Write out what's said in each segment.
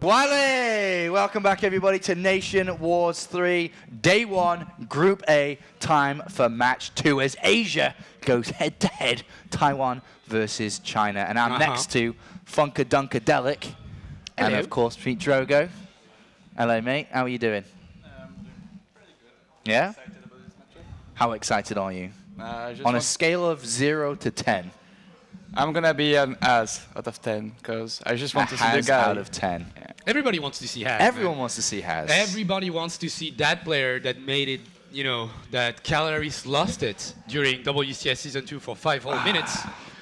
Wale! Welcome back, everybody, to Nation Wars 3, Day 1, Group A, time for Match 2, as Asia goes head-to-head, Taiwan versus China. And I'm next to Funkadunkadelic, and, of course, Pete Drogo. Hello, mate. How are you doing? Doing pretty good. Yeah? Excited about this matchup. How excited are you? On a scale of 0 to 10. I'm gonna be an as out of 10 because I just want to see the Has guy. out of 10. Yeah. Everybody wants to see Has. Everyone man. wants to see Has. Everybody wants to see that player that made it, you know, that Calories lost it during WCS Season 2 for 5 whole minutes.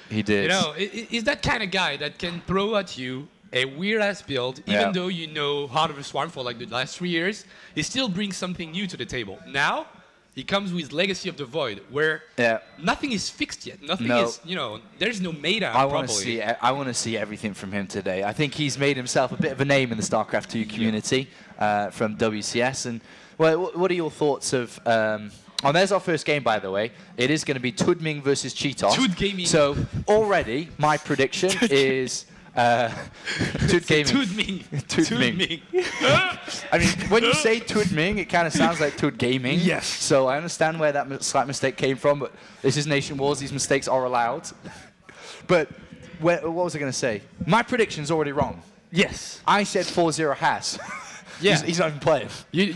He did. You know, he's that kind of guy that can throw at you a weird-ass build, even though you know Heart of the Swarm for like the last 3 years. He still brings something new to the table. Now, he comes with Legacy of the Void, where nothing is fixed yet. Nothing is, you know, there's no meta properly. I want to see everything from him today. I think he's made himself a bit of a name in the Starcraft 2 community from WCS. And well, what are your thoughts of... oh, there's our first game, by the way. It is going to be Tudming versus Cheetos. Tud Gaming. So already, my prediction is... Tud Gaming. Tudming. Tudming. I mean, when you say Tudming, it kind of sounds like Tud Gaming. Yes. So I understand where that slight mistake came from, but this is Nation Wars. These mistakes are allowed. But what was I going to say? My prediction's already wrong. Yes. I said 4-0 Has. Yeah. He's not even playing. You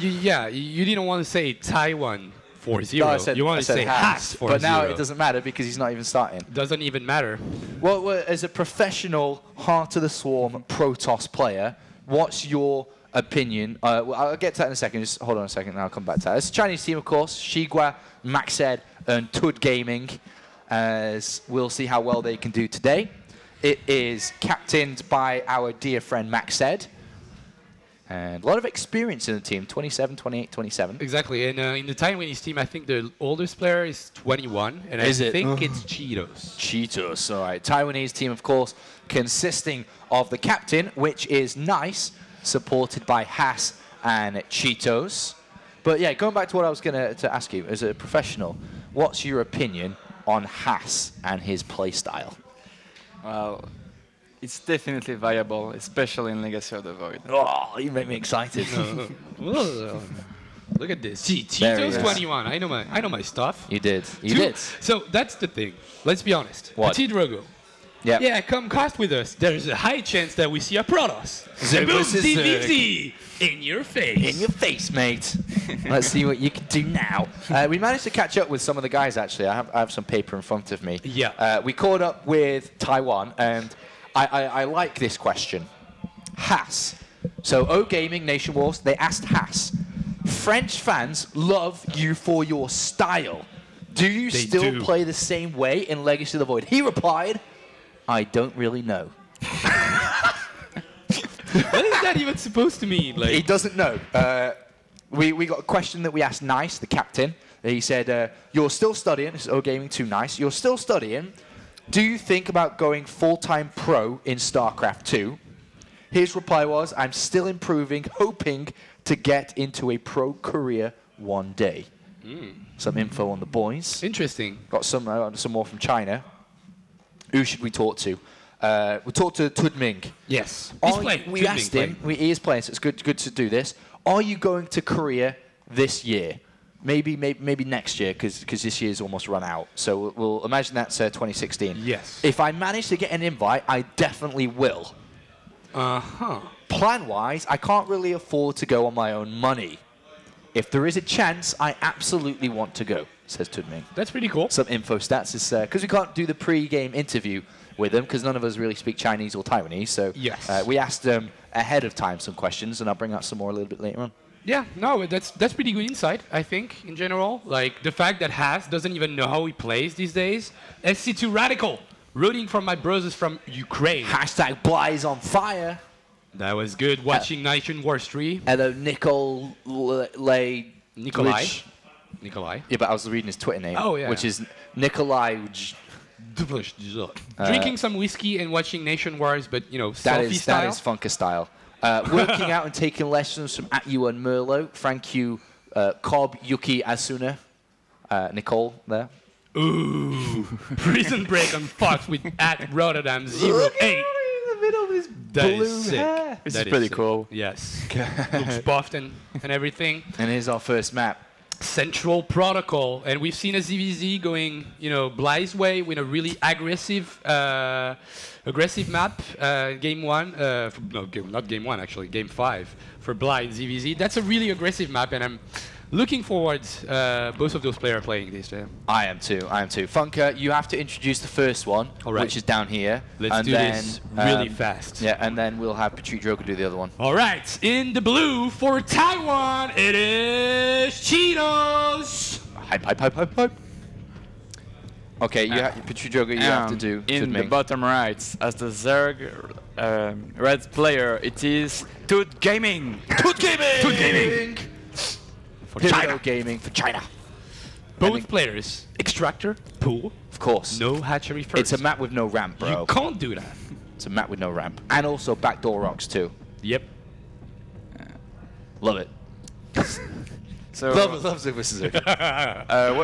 didn't want to say Taiwan 4-0. No, I said, you want to say Has 4-0. But now it doesn't matter because he's not even starting. Doesn't even matter. Well, as a professional Heart of the Swarm Protoss player, what's your opinion? Well, I'll get to that in a second. Just hold on a second and I'll come back to that. It's a Chinese team, of course. Shigua, Maxed, and Tud Gaming. As we'll see how well they can do today. It is captained by our dear friend Maxed. And a lot of experience in the team, 27, 28, 27. Exactly, and in the Taiwanese team, I think the oldest player is 21, and I think it's Cheetos. Cheetos, all right. Taiwanese team, of course, consisting of the captain, which is Nice, supported by Has and Cheetos. But yeah, going back to what I was going to ask you, as a professional, what's your opinion on Has and his play style? Well, it's definitely viable, especially in Legacy of the Void. Oh, you make me excited. Look at this. See, Cheetos 21. I know my stuff. You did. You did. So that's the thing. Let's be honest. What? Petit Drogo. Yep. Yeah, come cast with us. There's a high chance that we see a Protoss. Zerg versus DVZ in your face. In your face, mate. Let's see what you can do now. We managed to catch up with some of the guys, actually. I have some paper in front of me. Yeah. We caught up with Taiwan, and I like this question. Has. So, O Gaming, Nation Wars, they asked Has. French fans love you for your style. Do you still play the same way in Legacy of the Void? He replied, I don't really know. What is that even supposed to mean? Like, he doesn't know. We got a question that we asked Nice, the captain. He said, you're still studying. This is O Gaming 2 Nice. You're still studying. Do you think about going full-time pro in StarCraft 2? His reply was, I'm still improving, hoping to get into a pro career one day. Some info on the boys. Interesting. Got some more from China. Who should we talk to? We talked to Tudming. Yes. We asked him. He is playing, so it's good to do this. Are you going to Korea this year? Maybe next year, because this year's almost run out. So we'll imagine that's 2016. Yes. If I manage to get an invite, I definitely will. Plan-wise, I can't really afford to go on my own money. If there is a chance, I absolutely want to go, says Tudming. That's pretty cool. Some info stats is because we can't do the pre-game interview with them because none of us really speak Chinese or Taiwanese. So we asked them ahead of time some questions, and I'll bring out some more a little bit later on. Yeah, no, that's pretty good insight, I think, in general. Like, the fact that Has doesn't even know how he plays these days. SC2 Radical, rooting for my brothers from Ukraine. Hashtag Bly's on fire. That was good, watching Nation Wars 3. Hello, Nikolai. Nikolai? Yeah, but I was reading his Twitter name. Oh, yeah. Which is Nikolai. Drinking some whiskey and watching Nation Wars, but, you know, selfie style. That is Funker style. Working out and taking lessons from @you and Merlo. Thank you, Cobb, Yuki, Asuna. Nicole there. Ooh. Prison Break on Fox with @Rotterdam08. middle with his That is blue sick. hair. This That is pretty sick. cool. Yes. Looks buffed and everything. And here's our first map. Central Protocol, and we've seen a ZVZ going, Bly's way with a really aggressive map. Game 1, not game 1 actually, game 5 for Bly and ZVZ. That's a really aggressive map, and I'm looking forward both of those players playing this. I am too. Funker, you have to introduce the first one, All right. which is down here. Let's and do then, this really fast. Yeah, and then we'll have Petrie Joker do the other one. All right, in the blue for Taiwan, it is Cheetos. Hype. Okay, Petrie Joker, you have to do in the Tudming. bottom right, as the Zerg red player, it is Toot Gaming. Toot Gaming! For China China. Gaming for China. Both players, extractor, pool, Of course. no hatchery first. It's a map with no ramp, bro. You can't do that. It's a map with no ramp. And also backdoor rocks too. Yep. Love it. So, Love Suivez.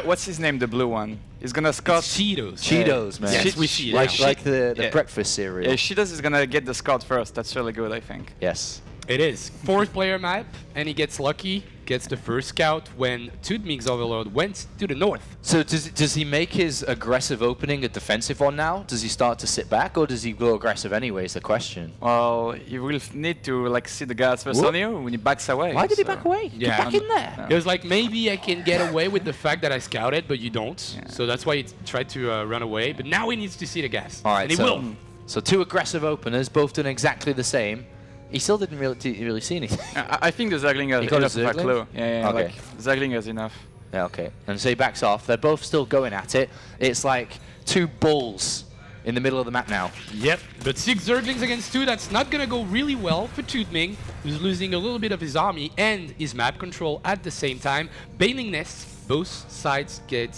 what's his name, the blue one? He's gonna scout. Cheetos. Cheetos, man. Yes, we see it. Like, now. like the Yeah. breakfast cereal. Yeah, Shidas is gonna get the scout first. That's really good, I think. Yes. It is. 4th player map, and he gets lucky, gets the first scout when Tudming's Overlord went to the north. So does he make his aggressive opening a defensive one now? Does he start to sit back, or does he go aggressive anyway? Is the question. Well, he will need to see the guys first Whoop. on you when he backs away. Why did he so- back away? Yeah. Get back in there. It was like, maybe I can get away with the fact that I scouted, but you don't. Yeah. So that's why he tried to run away. But now he needs to see the gas. All right, and he so, will. So 2 aggressive openers, both done exactly the same. He still didn't really see anything. I think the Zergling has He got a enough of a Zergling? clue. Yeah, Okay. like, Zergling has enough. Yeah, okay. And so he backs off. They're both still going at it. It's like 2 bulls in the middle of the map now. Yep, but 6 Zerglings against 2, that's not gonna go really well for Tudming, who's losing a little bit of his army and his map control at the same time. Bailing nests, both sides get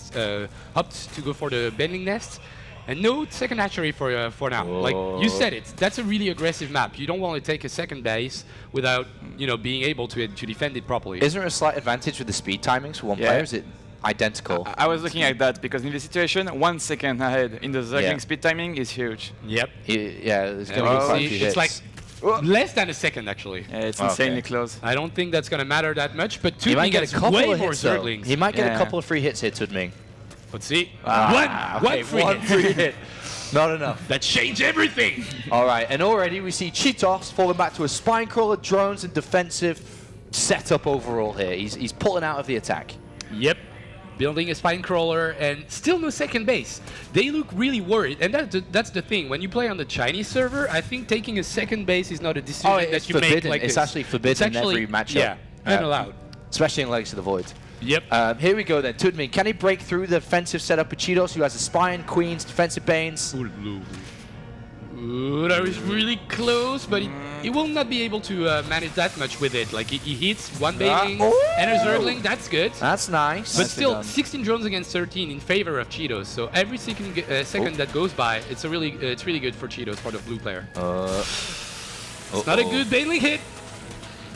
opted to go for the bailing nest. And no second hatchery for now. Whoa. Like you said, that's a really aggressive map. You don't want to take a second base without being able to defend it properly. Isn't there a slight advantage with the speed timings for one Yeah. player? Is it identical? I was looking at that because in this situation, 1 second ahead in the Zergling Yeah. speed timing is huge. Yep. Yeah, there's going to well, be quite a See, few it's like hits. less than a second actually. Yeah, it's Okay. insanely close. I don't think that's gonna matter that much, but He might Tudming get a gets couple way of more hits, though. Zerglings. He might get a Yeah. couple of free hits here, Tudming. Let's see. Ah, okay, one free hit. Not enough. That changed everything. All right, and already we see Cheetos falling back to a spine crawler, drones, and defensive setup overall here. He's pulling out of the attack. Yep. Building a spine crawler and still no second base. They look really worried, and that's the thing. When you play on the Chinese server, I think taking a second base is not a decision Oh, it's that you forbidden. make like It's this. actually forbidden in every matchup. Yeah, not allowed. Especially in Legacy of the Void. Yep. Here we go then. Tudming, can he break through the defensive setup of Cheetos, who has a spine, queens, defensive banes? Ooh, that was really close, but he will not be able to manage that much with it. Like he hits one bailing and a Zergling, that's good. That's nice. But still, 16 drones against 13 in favor of Cheetos. So every second that goes by, it's really good for Cheetos, for the blue player. It's not a good bailing hit.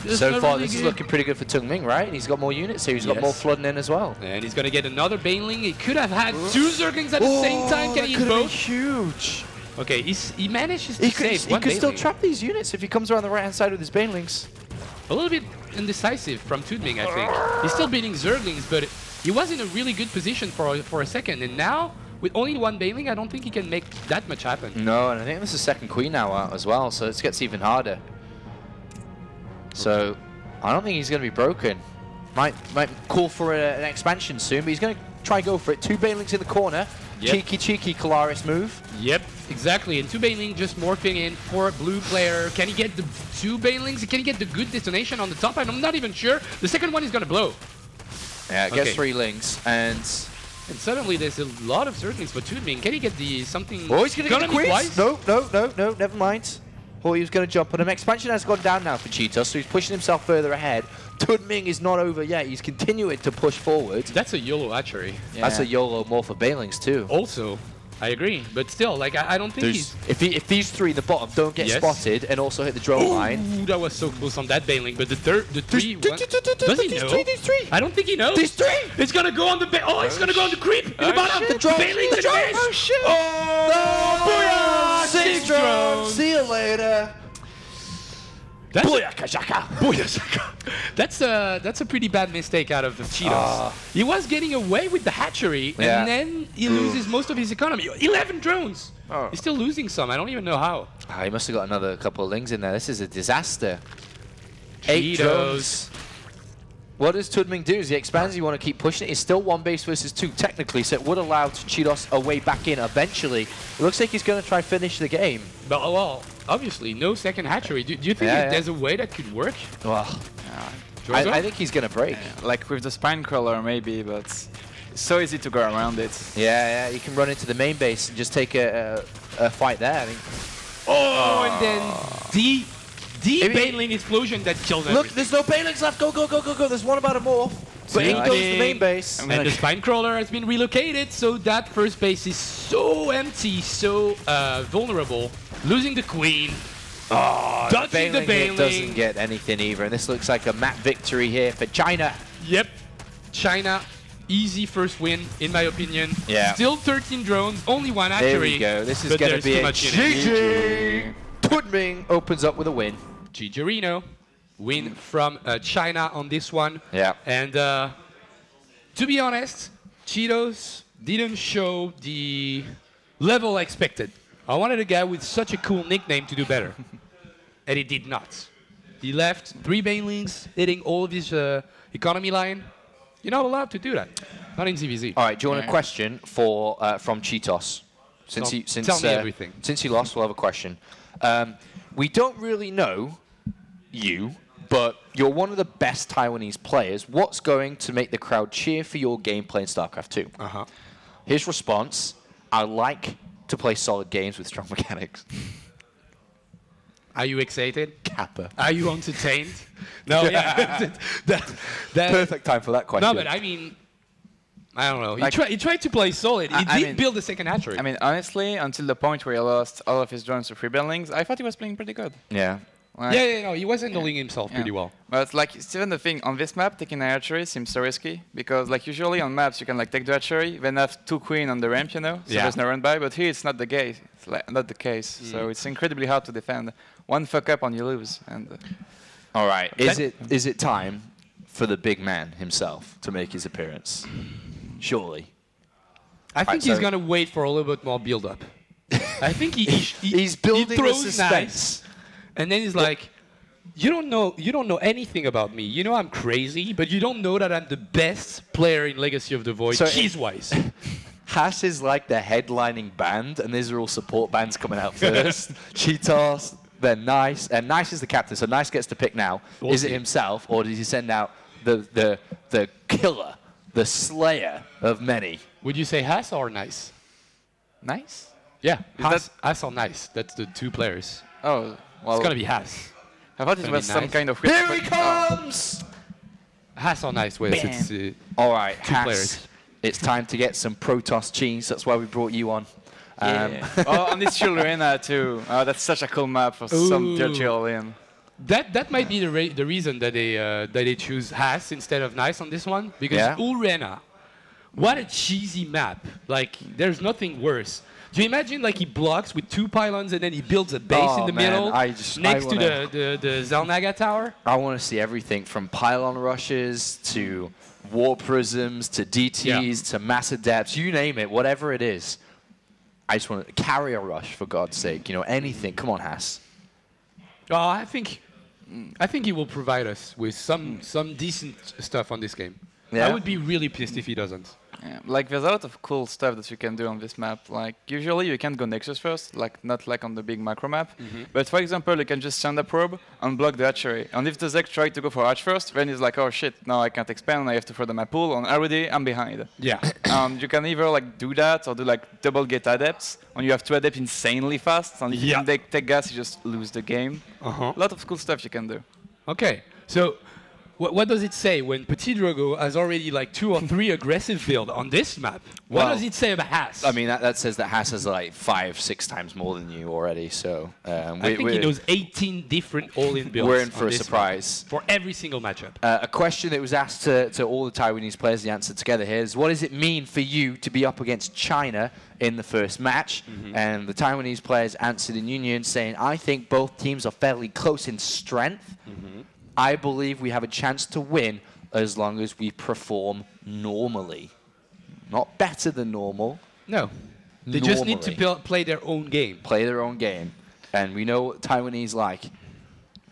It's So not far, really this is good. looking pretty good for Tudming, right? And he's got more units here. He's got Yes. more flooding in as well. And he's gonna get another bailing. He could have had 2 Zerglings at the same time. Can he hit both? Huge. Okay, he manages to He save could, one he could still bailing. trap these units if he comes around the right-hand side with his banelings. A little bit indecisive from Tudming, I think. He's still beating Zerglings, but he was in a really good position for a second. And now, with only 1 bailing, I don't think he can make that much happen. No, and I think there's a second queen now out as well, so it gets even harder. So, I don't think he's going to be broken. Might call for an expansion soon, but he's going to try and go for it. 2 bailings in the corner. Yep. Cheeky Kalaris move. Yep, exactly. And 2 bailing just morphing in for a blue player. Can he get the 2 bailings? Can he get the good destination on the top? I'm not even sure. The second one is going to blow. Yeah, it gets Okay. 3 links, and... And suddenly there's a lot of Zerglings for Tudming. Can he get the something? Oh, he's going to get the be queens! twice? No, never mind. Thought he was going to jump on him. Expansion has gone down now for Cheetos, so he's pushing himself further ahead. Tudming is not over yet. He's continuing to push forward. That's a YOLO hatchery. Yeah. That's a YOLO more for bailings too. Also, I agree. But still, like, I don't think he's... If these 3 in the bottom don't get Yes. spotted and also hit the drone line. Ooh, that was so close on that bailing. But the 3... These Does he know? These 3! I don't think he knows. These 3! It's gonna go on the it's gonna go on the creep in the bottom. The drone! Bailing The drone! advance. Oh shit! Oh, No! booyah! 6 drones. See you later. That's a pretty bad mistake out of the Cheetos. He was getting away with the hatchery, and then he loses most of his economy. 11 drones. He's still losing some. I don't even know how. He must have got another couple of lings in there. This is a disaster. Cheetos. 8 drones. What does Tudming do? As he expands, you want to keep pushing it. He's still 1 base versus 2 technically, so it would allow Cheetos a way back in eventually. It looks like he's going to try finish the game. But, well, obviously, no second hatchery. Do you think there's a way that could work? Well, I think he's going to break. Like with the spine crawler maybe, but it's so easy to go around it. Yeah, you can run into the main base and just take a fight there. I think. And then the Baneling explosion that kills Look, everything. there's no Banelings left. Go. There's one about a morph. But in goes the main base. And the spine crawler has been relocated, so that first base is so empty, so vulnerable. Losing the queen. Dodging the Baneling. Doesn't get anything either. And this looks like a map victory here for China. Yep. China, easy first win, in my opinion. Yeah. Still 13 drones, only 1 hatchery. There we go. This is going to be a GG. Tudming opens up with a win. GG Reno. Win from China on this one. Yeah. And to be honest, Cheetos didn't show the level I expected. I wanted a guy with such a cool nickname to do better. And he did not. He left 3 Banelings, hitting all of his economy line. You're not allowed to do that. Not in ZVZ. All right, do you want a question from Cheetos? Tell me everything. Since you lost, we'll have a question. We don't really know you, but you're one of the best Taiwanese players. What's going to make the crowd cheer for your gameplay in StarCraft 2? His response, I like to play solid games with strong mechanics. Are you excited? Kappa. Are you entertained? No, yeah. Perfect time for that question. No, but I mean, I don't know. He tried to play solid. He did build a second hatchery. I mean, honestly, until the point where he lost all of his drones to 3 Banelings, I thought he was playing pretty good. Yeah. Like, no, he was handling himself pretty well. But like, it's even the thing on this map, taking a hatchery seems so risky because like usually on maps you can like take the hatchery, then have 2 queen on the ramp, you know, so there's no run by. But here it's not the case. It's like not the case. So it's incredibly hard to defend. One fuck up and you lose. And all right, is it time for the big man himself to make his appearance? Surely. I think he's gonna wait for a little bit more build up. I think he's building the suspense. And then he's like, you don't know anything about me. You know I'm crazy, but you don't know that I'm the best player in Legacy of the Void, cheese-wise. Haas is like the headlining band, and these are all support bands coming out first. Cheetos, then Nice, and Nice is the captain, so Nice gets to pick now. Is it himself, or does he send out the killer, the slayer of many? Would you say Haas or Nice? Nice? Yeah, Haas or Nice. That's the 2 players. Oh. Well, it's gonna be Haas. I thought it was some kind of... Here he comes! Haas or Nice with it's all right, 2 Haas, players. It's time to get some Protoss cheese. That's why we brought you on. On this Arena too. That's such a cool map for some dirty all-in. That might be the reason that they choose Haas instead of Nice on this one, because Arena, what a cheesy map! Like there's nothing worse. Do you imagine like he blocks with 2 pylons and then he builds a base in the middle next to the Zelnaga tower? I want to see everything from pylon rushes to war prisms to DTs to mass adepts, you name it, whatever it is. I just want to carry a rush for God's sake. You know, anything. Come on, Haas. I think he will provide us with some decent stuff on this game. Yeah. I would be really pissed if he doesn't. Yeah. Like there's a lot of cool stuff that you can do on this map. Like usually you can't go Nexus first, like not like on the big macro map. But for example, you can just send a probe and block the hatchery. And if the Zek tries to go for hatch first, then he's like, oh shit, now I can't expand. I have to throw them a pool. And already I'm behind. Yeah. You can either like do that or do like double gate adepts. When you have 2 adepts insanely fast, and if you can take gas, you just lose the game. A lot of cool stuff you can do. Okay, so What does it say when Petit Drogo has already like 2 or 3 aggressive build on this map? What does it say about Haas? I mean, that says that Haas has like 5-6 times more than you already. So I think he knows 18 different all-in builds. We're in for a surprise for every single matchup. A question that was asked to all the Taiwanese players, the answer together here is, what does it mean for you to be up against China in the first match? And the Taiwanese players answered in union saying, I think both teams are fairly close in strength. I believe we have a chance to win as long as we perform normally. Not better than normal. No. They just need to play their own game. Play their own game. And we know what Taiwanese like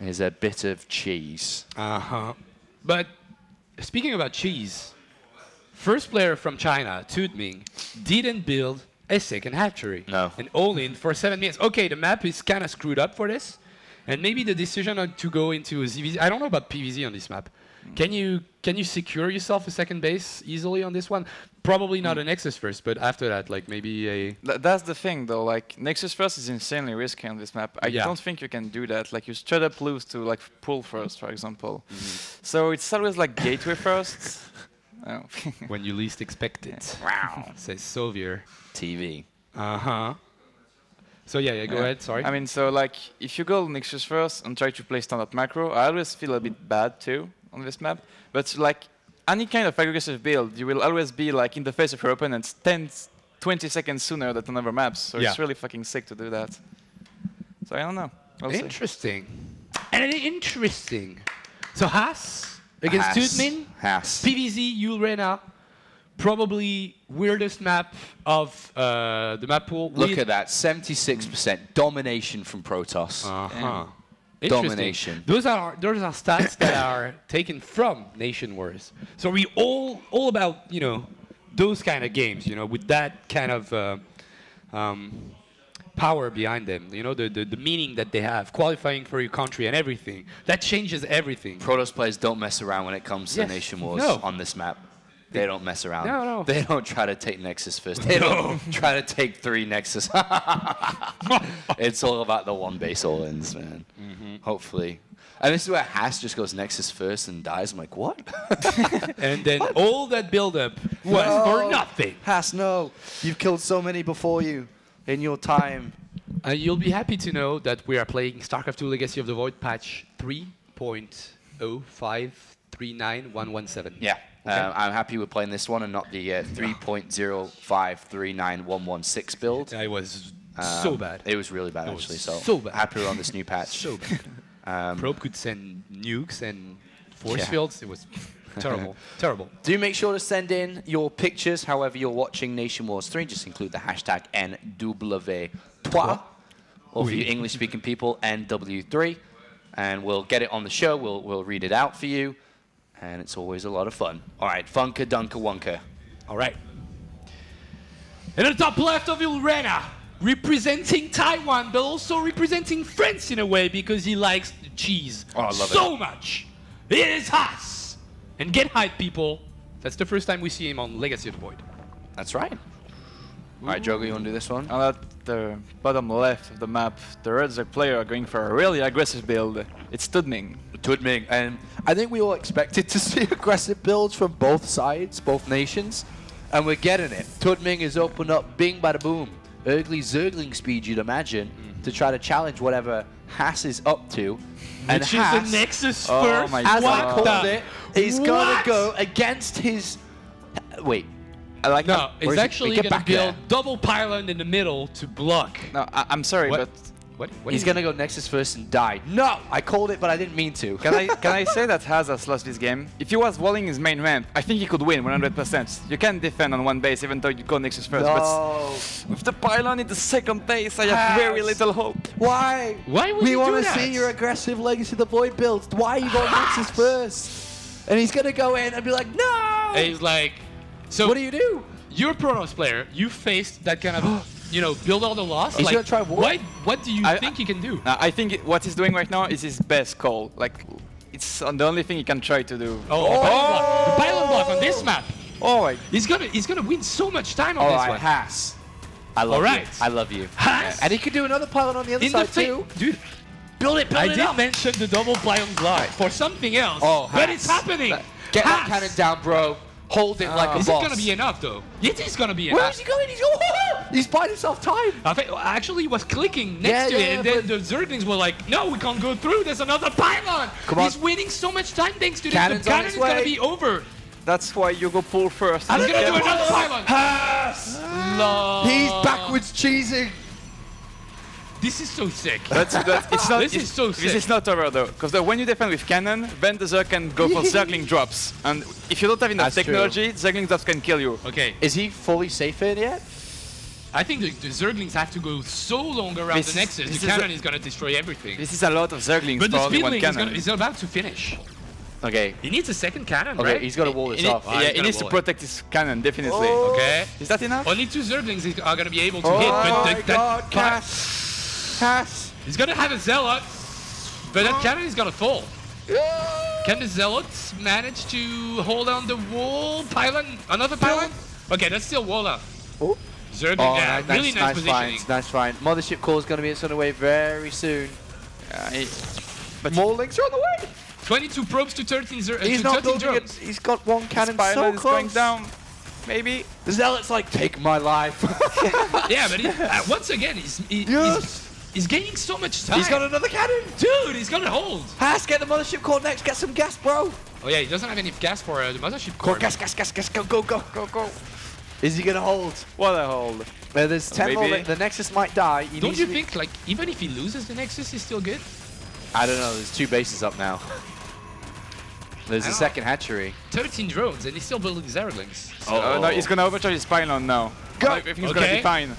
is a bit of cheese. But speaking about cheese, first player from China, Tudming, didn't build a second hatchery. No. And all-in for 7 minutes. Okay, the map is kind of screwed up for this. And maybe the decision to go into ZVZ, I don't know about PVZ on this map. Can you secure yourself a second base easily on this one? Probably not a Nexus first, but after that, like maybe a... That's the thing, though. Like, Nexus first is insanely risky on this map. I don't think you can do that. Like, you straight up lose to, like, pull first, for example. So it's always, like, gateway first. Oh. When you least expect it. Wow. Says Sauvier. TV. So yeah, go ahead, sorry. I mean, so like, if you go Nexus first and try to play standard macro, I always feel a bit bad too on this map. But like, any kind of aggressive build, you will always be like in the face of your opponents 10, 20 seconds sooner than on other maps. So it's really fucking sick to do that. So I don't know. We'll interesting. And interesting. So Haas against Tudmin. Haas. PVZ, Ulrena. Probably weirdest map of the map pool. Look at that, 76% domination from Protoss. Domination. Those are stats that are taken from NationWars. So we all about those kind of games, with that kind of power behind them. The meaning that they have, qualifying for your country and everything. That changes everything. Protoss players don't mess around when it comes to NationWars on this map. They don't mess around. No. They don't try to take Nexus first. They don't try to take 3 Nexus. It's all about the one base all-ins, man. Hopefully. And this is where Haas just goes Nexus first and dies. I'm like, what? And then all that build-up was for nothing. Haas, no. You've killed so many before you in your time. You'll be happy to know that we are playing Starcraft 2 Legacy of the Void patch 3.0539117. Yeah. I'm happy we're playing this one and not the 3.0539116 build. It was so bad. It was really bad, actually. So bad. Happy we're on this new patch. So bad. Probe could send nukes and force fields. It was terrible. Terrible. Do make sure to send in your pictures, however you're watching NationWars 3. Just include the hashtag NW3, or for you English-speaking people, NW3. And we'll get it on the show. We'll read it out for you. And it's always a lot of fun. All right, Funka Dunka Wonka. All right. And at the top left of Ulrena, representing Taiwan, but also representing France in a way because he likes the cheese so much. It is Haas. And get hyped, people. That's the first time we see him on Legacy of the Void. That's right. All right, Drogo, you want to do this one? And at the bottom left of the map, the Red Zerg player are going for a really aggressive build. It's Tudming. And I think we all expected to see aggressive builds from both sides, both nations, and we're getting it. Tudming has opened up bing bada boom, ugly zergling speed, you'd imagine, to try to challenge whatever Haas is up to. And Which Haas, is the Nexus first. as I called it, he's going to go against his... Wait. No, it's actually going to build double pylon in the middle to block. No, I'm sorry, but... What he's going to go Nexus first and die. No! I called it, but I didn't mean to. Can I say that Haas has lost this game? If he was walling his main ramp, I think he could win 100%. You can defend on one base even though you go Nexus first. No. But with the pylon in the second base, I have very little hope. Why? Why would we you do want to that? see your aggressive Legacy of the Void builds. Why are you going Nexus first? And he's going to go in and be like, no! And he's like... So what do you do? You're a Protoss player. You faced that kind of... build all the loss. He's gonna try war. What do you think he can do? I think what he's doing right now is his best call. Like, it's the only thing he can try to do. The pylon block on this map. He's gonna win so much time on this one. Haas. I love you. I love you. Haas. And he could do another pylon on the other side too. Dude, Build it I did mention the double pylon block for something else, but it's happening. Get that cannon down, bro. Hold it like a boss. Is it gonna be enough though? It is gonna be enough. Where is he going? He's buying himself time. Actually, he was clicking next to it, and then the Zerglings were like, "No, we can't go through. There's another pylon." Come on. He's winning so much time thanks to this. Cannon's The on cannon its is gonna way. be over. That's why you go pull first. I'm gonna do another pylon. He's backwards cheesing. This is so sick. It's not. This is so sick. This is not over though, because when you defend with cannon, then the Zerg can go for Zergling drops, and if you don't have enough That's technology, Zergling drops can kill you. Okay. Is he fully safe in yet? I think the Zerglings have to go so long around the Nexus. The cannon is gonna destroy everything. This is a lot of Zerglings But for the only one Speedling cannon. is about to finish. Okay. He needs a second cannon, Okay, right? he's got to wall this off. Yeah, he needs to protect his cannon, definitely. Oh. Okay. Is that enough? Only 2 Zerglings are gonna be able to Oh hit, my but God, Cass. he's gonna have a Zealot, but that cannon is gonna fall. Can the Zealots manage to hold on the wall pylon? Another pylon? Okay, that's still wall up. Oh. Zergling, Oh, yeah, really nice positioning. Nice find. Mothership core is going to be on the way very soon. But more links are on the way. 22 probes to 13 He's not building drones. it. He's got one cannon Pilot so is close. going down. Maybe. The Zealot's like, take my life. Yeah, but once again, he's gaining so much time. He's got another cannon. Dude, he's gonna hold. Haas, get the mothership core next. Get some gas, bro. Oh yeah, he doesn't have any gas for the mothership core. Gas. Go. Is he going to hold? What a hold. There's 10 more. Maybe. The Nexus might die. Don't you think, like, even if he loses the Nexus, he's still good? I don't know. There's 2 bases up now. There's a second hatchery. 13 drones, and he's still building Zerglings. Oh no, he's gonna overcharge his pylon now. Go. Everything's gonna be fine.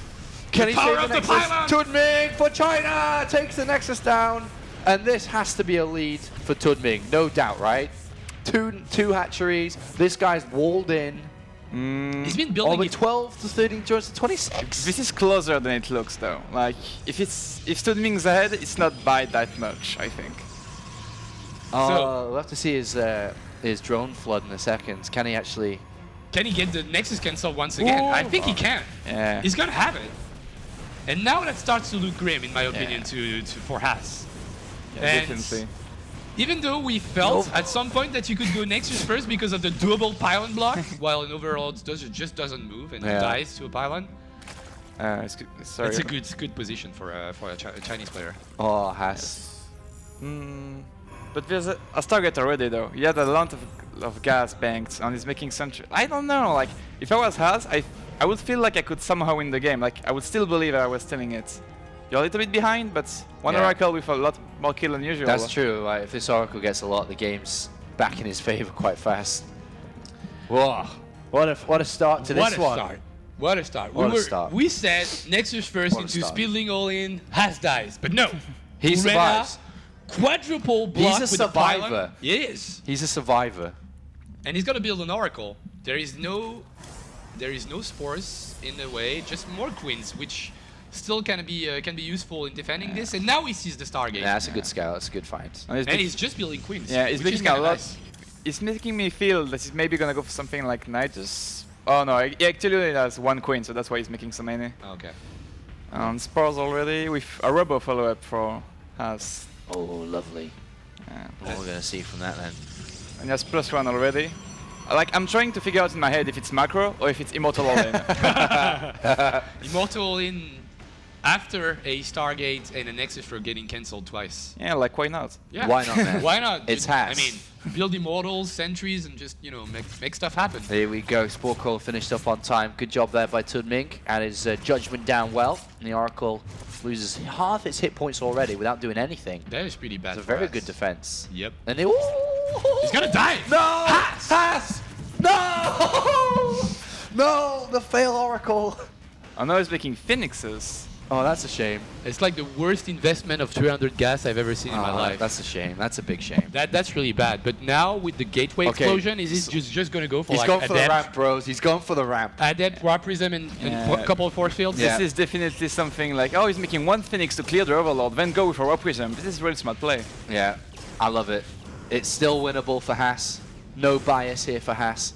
Can he power save of the the Nexus? pylon! Tudming for China takes the Nexus down, and this has to be a lead for Tudming, no doubt, right? Two hatcheries. This guy's walled in. He's been building Over it. 12 to 13 drones to 26. This is closer than it looks though. Like if Studming's ahead, it's not by that much, I think. We'll have to see his drone flood in a second. Can he actually? Can he get the Nexus cancelled once again? I think he can. Yeah. He's gonna have it. And now that starts to look grim, in my opinion, for Haas. Yeah, And definitely. even though we felt at some point that you could go Nexus first because of the double pylon block, while in overall it just doesn't move and dies to a pylon. Sorry. It's a good position for a Chinese player. Oh, Haas. But there's a target already though. He had a lot of gas banked and he's making sentry. I don't know, like if I was Haas, I would feel like I could somehow win the game. Like I would still believe I was stealing it. You're a little bit behind, but one Oracle with a lot more kill than usual. That's true. Like, if this Oracle gets a lot, the game's back in his favor quite fast. Whoa! What a start to this one. What a start. What a start. We said Nexus first What a into start. Speedling all in, Haas dies. But no. He survives. Quadruple block He's a with the pylon. survivor. He is. He's a survivor. And he's gonna build an Oracle. There is no spores in the way, just more queens, which still can be useful in defending this. And now he sees the Stargate. Yeah, that's a good scout. That's a good find. And he's just building queens. Yeah, he's which is making a kinda lot. nice. It's making me feel that he's maybe gonna go for something like Nidus. Oh no, he actually has 1 queen, so that's why he's making so many. Okay. Spores already with a robo follow-up for Haas. Oh, lovely. Yeah. What are we gonna see from that then? And he has +1 already. Like I'm trying to figure out in my head if it's macro or if it's immortal all-in. Immortal in after a Stargate and a Nexus for getting cancelled twice. Yeah, like why not? Yeah. Why not, man? Why not? It's I Haas. mean, build immortals, sentries, and just make stuff happen. Here we go. Spore Crawl finished up on time. Good job there by Tudming. And his judgment down well. And the Oracle loses half its hit points already without doing anything. That is pretty bad. It's a for very us. good defense. Yep. And they. He's gonna die. No! Haas! Haas! No! No! The fail Oracle. I know he's making phoenixes. Oh, that's a shame. It's like the worst investment of 300 gas I've ever seen in my life. That's a shame. That's a big shame. That's really bad. But now with the gateway explosion, is he just gonna go for He's like going for the adept, ramp, bros. He's going for the ramp. adept, warp prism, and a couple of force fields? Yeah. This is definitely something like, oh, he's making 1 phoenix to clear the overlord, then go with a rope prism. This is really smart play. Yeah, I love it. It's still winnable for Haas. No bias here for Haas.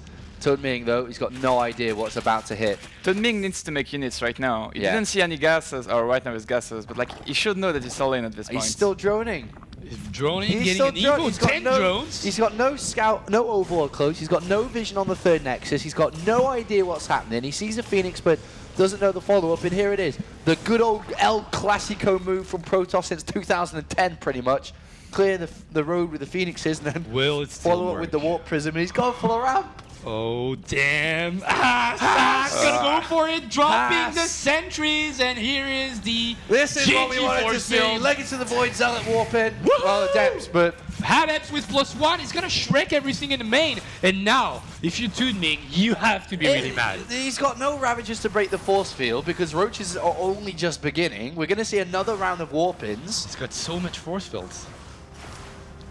Ming, though, he's got no idea what's about to hit. Ming needs to make units right now. He Yeah. didn't see any gases, or right now his gases, but like he should know that he's all in at this point. He's still droning. He's droning, He's getting still an Evo, He's got 10 no, drones. He's got no scout, no overlord close. He's got no vision on the third nexus. He's got no idea what's happening. He sees a Phoenix, but doesn't know the follow-up. And here it is. The good old El Clasico move from Protoss since 2010, pretty much. Clear the road with the Phoenixes and then Will it still follow up work? with the Warp Prism. And he's gone for the ramp. Oh, damn. Haas gonna go for it, dropping Haas. the sentries, and here is the This is what we GG wanted to force see. field. Legacy of the Void, Zealot warping. Well, Adepts, but Adepts with +1 is gonna Shrek everything in the main. And now, if you're Ming, you have to be really mad. He's got no Ravagers to break the force field because Roaches are only just beginning. We're going to see another round of warp-ins. He's got so much force fields.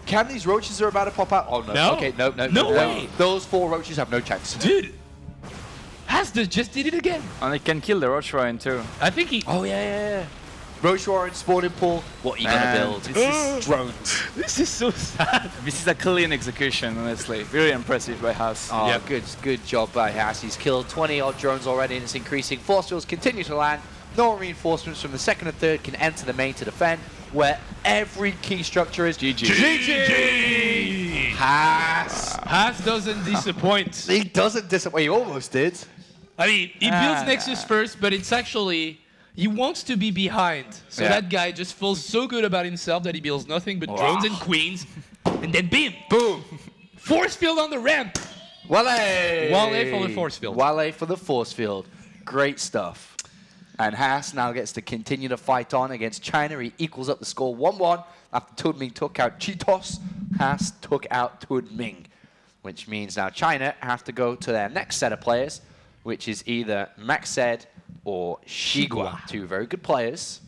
Can these Roaches are about to pop out? Oh, no. No. Okay, no. No way. Those 4 Roaches have no chance. Dude, Hasda just did it again. And he can kill the Roach Ryan too. I think he... Oh, yeah. Roach Warren, spawning pool. What are you going to build? This is Drones. This is so sad. This is a clean execution, honestly. Very impressive by Haas. Oh, Yep. good job by Haas. He's killed 20-odd drones already, and it's increasing. Force fields continue to land. No reinforcements from the second and third can enter the main to defend, where every key structure is GG. GG! Haas doesn't disappoint. He doesn't disappoint. He almost did. I mean, he builds Nexus first, but it's actually... He wants to be behind. So Yeah. that guy just feels so good about himself that he builds nothing but drones and queens. And then bam! Boom. Force field on the ramp! Wale! Wale for the force field. Wale for the force field. Great stuff. And Haas now gets to continue to fight on against China. He equals up the score 1-1 after Tudming took out Cheetos. Haas took out Tudming, which means now China have to go to their next set of players, which is either Maxed or Shigua. 2 very good players.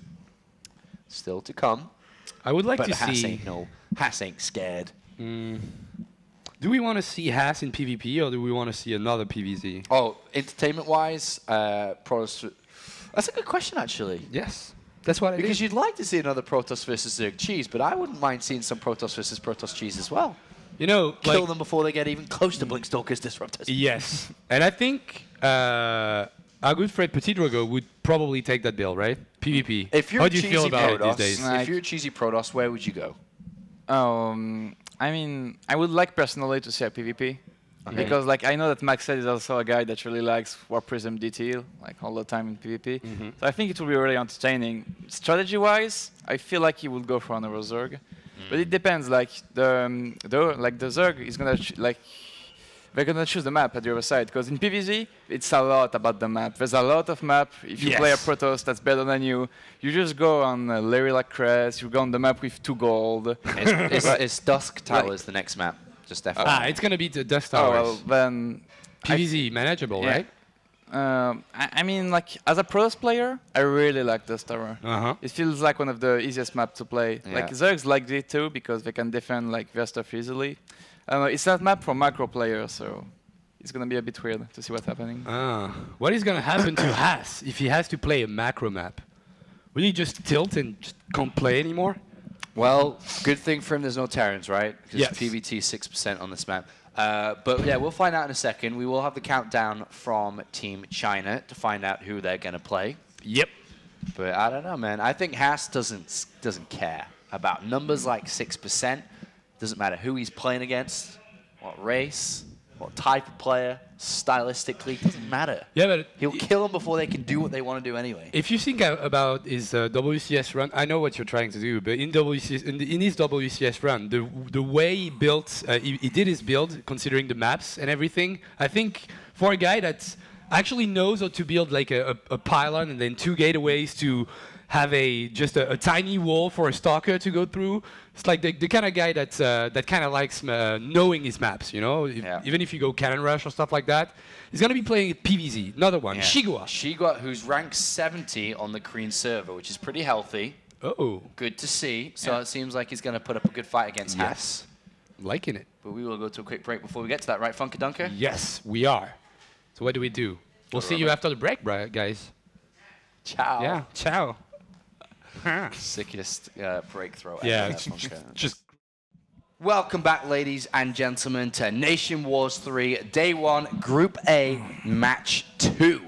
Still to come. I would like But to Haas see... Haas ain't scared. Do we want to see Haas in PvP or do we want to see another PvZ? Oh, entertainment-wise, Protoss... That's a good question, actually. Yes. That's what I Because think. you'd like to see another Protoss versus Zerg Cheese, but I wouldn't mind seeing some Protoss versus Protoss Cheese as well. You know, Kill like, them before they get even close to Blinkstalker's Disruptors. yes. And I think our good friend Petit Drogo would probably take that bill, right? PvP. If you're How a do you feel cheesy about it Protoss, these days? Like- if you're a cheesy Protoss, where would you go? I mean, I would like personally to see a PvP. Because like I know that Maxed is also a guy that really likes Warp Prism DT, like all the time in PvP. So I think it will be really entertaining. Strategy-wise, I feel like he would go for another Zerg. But it depends, like the Zerg is gonna they're gonna choose the map at the other side, because in PvZ it's a lot about the map. There's a lot of map. If you play a Protoss that's better than you, you just go on Larry Crest, you go on the map with 2 gold. It's Dusk Towers, the next map. Just FYI. It's going to be the Dust Oh, Towers. well, then PvZ, manageable, yeah. right? I mean, like as a Protoss player, I really like this tower. Uh-huh. It feels like one of the easiest maps to play. Yeah. Like Zergs like it too because they can defend like their stuff easily. It's that map for macro players, so it's gonna be a bit weird to see what's happening. What is going to happen to Haas if he has to play a macro map? Will he just tilt and just can't play anymore? Well, good thing for him there's no Terrans, right? Because Yes. PVT 6% on this map. But yeah, we'll find out in a second. We will have the countdown from Team China to find out who they're going to play. Yep. But I don't know, man. I think Haas doesn't care about numbers like 6%. Doesn't matter who he's playing against, what race, what type of player, stylistically, doesn't matter. Yeah, but He'll kill them before they can do what they want to do anyway. if you think about his WCS run, I know what you're trying to do, but in his WCS run, the way he built, he did his build, considering the maps and everything, I think for a guy that actually knows how to build like a pylon and then 2 gateways to have just a tiny wall for a stalker to go through. It's like the kind of guy that kind of likes knowing his maps, you know? Even if you go cannon rush or stuff like that, he's going to be playing PvZ. Another one, Shigua. Shigua, who's ranked 70 on the Korean server, which is pretty healthy. Oh, Good to see. So it seems like he's going to put up a good fight against Haas. liking it. But we will go to a quick break before we get to that, right, Funky Dunker? Yes, we are. So what do we do? We'll see you after the break, guys. Ciao. Yeah, ciao. Sickest break throw Yeah, ever. Funker. just Welcome back, ladies and gentlemen, to NationWars 3, Day 1, Group A, Match 2.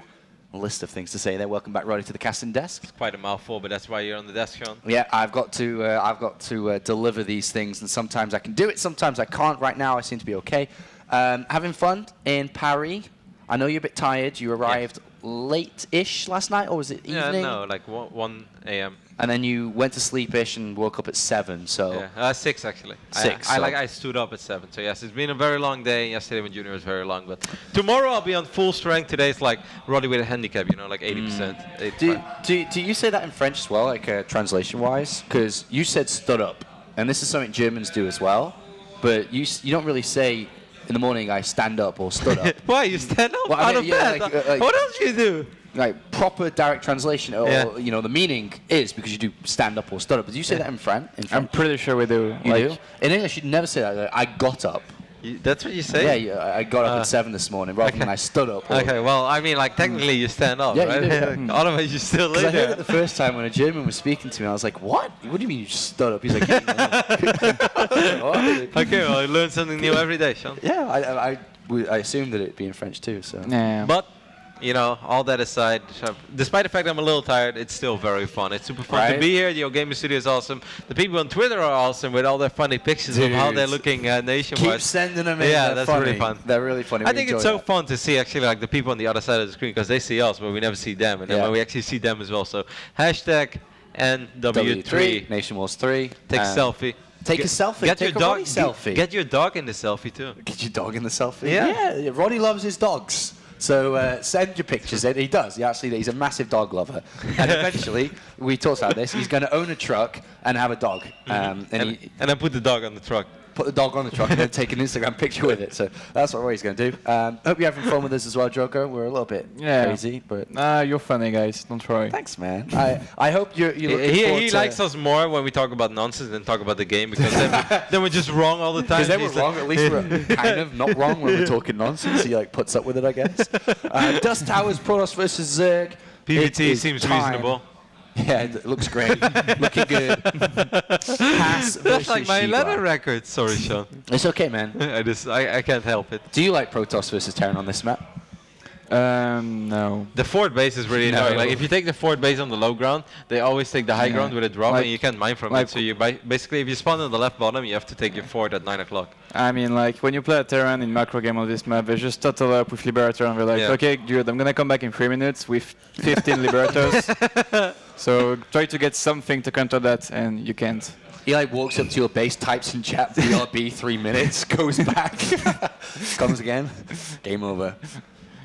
A list of things to say there. Welcome back, Roddy, to the casting desk. It's quite a mouthful, but that's why you're on the desk, Sean. Yeah, I've got to deliver these things, and sometimes I can do it, sometimes I can't. Right now, I seem to be okay. Having fun in Paris. I know you're a bit tired. You arrived late-ish last night, or was it evening? Yeah, no, like 1 a.m. And then you went to sleep-ish and woke up at 7, so... Yeah, 6 actually. 6. I stood up at 7, so yes, it's been a very long day. Yesterday when Junior was very long, but tomorrow I'll be on full strength. Today it's like Roddy with a handicap, you know, like 80%. Do you say that in French as well, like translation-wise? Because you said stood up, and this is something Germans do as well, but you don't really say... In the morning, I stand up or stood up. Why? You stand up well, out of bed? Like, what else do you do? Like proper direct translation, or you know, the meaning is because you do stand up or stood up. But do you say that in French? I'm pretty sure we do. You do? In English, you'd never say that. Like, I got up. That's what you say? Yeah, I got up at 7 this morning rather than I stood up. Okay, well, I mean, like, technically you stand up, yeah, right? You do, yeah. Otherwise you still lay I there. heard it the first time when a German was speaking to me. I was like, what? What do you mean you just stood up? He's like, yeah, Okay, well, I learn something new every day, Sean. Yeah, I assumed that it'd be in French too. So. Yeah. But, you know, all that aside, despite the fact that I'm a little tired, it's still very fun. It's super fun to be here. The gaming studio is awesome. The people on Twitter are awesome with all their funny pictures of how they're looking nationwide. Keep sending them in. Yeah, They're that's funny. really fun. They're really funny. I think it's so fun to see actually like the people on the other side of the screen because they see us, but we never see them, and then when we actually see them as well. So hashtag NW3 NationWars 3. Take a selfie. Take a selfie. Get Take your a dog. Roddy selfie. Get your dog in the selfie too. Get your dog in the selfie. Yeah. Roddy loves his dogs. So send your pictures in. He does. He's a massive dog lover. And eventually, we talked about this, he's going to own a truck and have a dog. And then put the dog on the truck. Put the dog on the truck and then take an Instagram picture with it. So that's what Roddy's going to do. Hope you're having fun with us as well, Joker. We're a little bit crazy, but... You're funny, guys. Don't worry. Thanks, man. I hope you're looking forward He to... likes us more when we talk about nonsense than talk about the game because then we're just wrong all the time. Because then we're wrong. At least we're kind of not wrong when we're talking nonsense. He like puts up with it, I guess. Dust Towers, Protoss versus Zerg. PvT seems reasonable. Yeah, it looks great. Looking good. Haas That's like my Shigua. leather record. Sorry, Sean. It's okay, man. I can't help it. Do you like Protoss versus Terran on this map? No. The fort base is really annoying. Like if you take the fort base on the low ground, they always take the high ground with a drop, and you can't mine from it. So you basically, if you spawn on the left bottom, you have to take your fort at 9 o'clock. I mean, like when you play a Terran in macro game on this map, they just total up with Liberator, and they're like, okay, dude, I'm gonna come back in 3 minutes with 15 Liberators. So try to get something to counter that, and you can't. He like walks up to your base, types in chat, BRB 3 minutes, goes back, comes again, game over.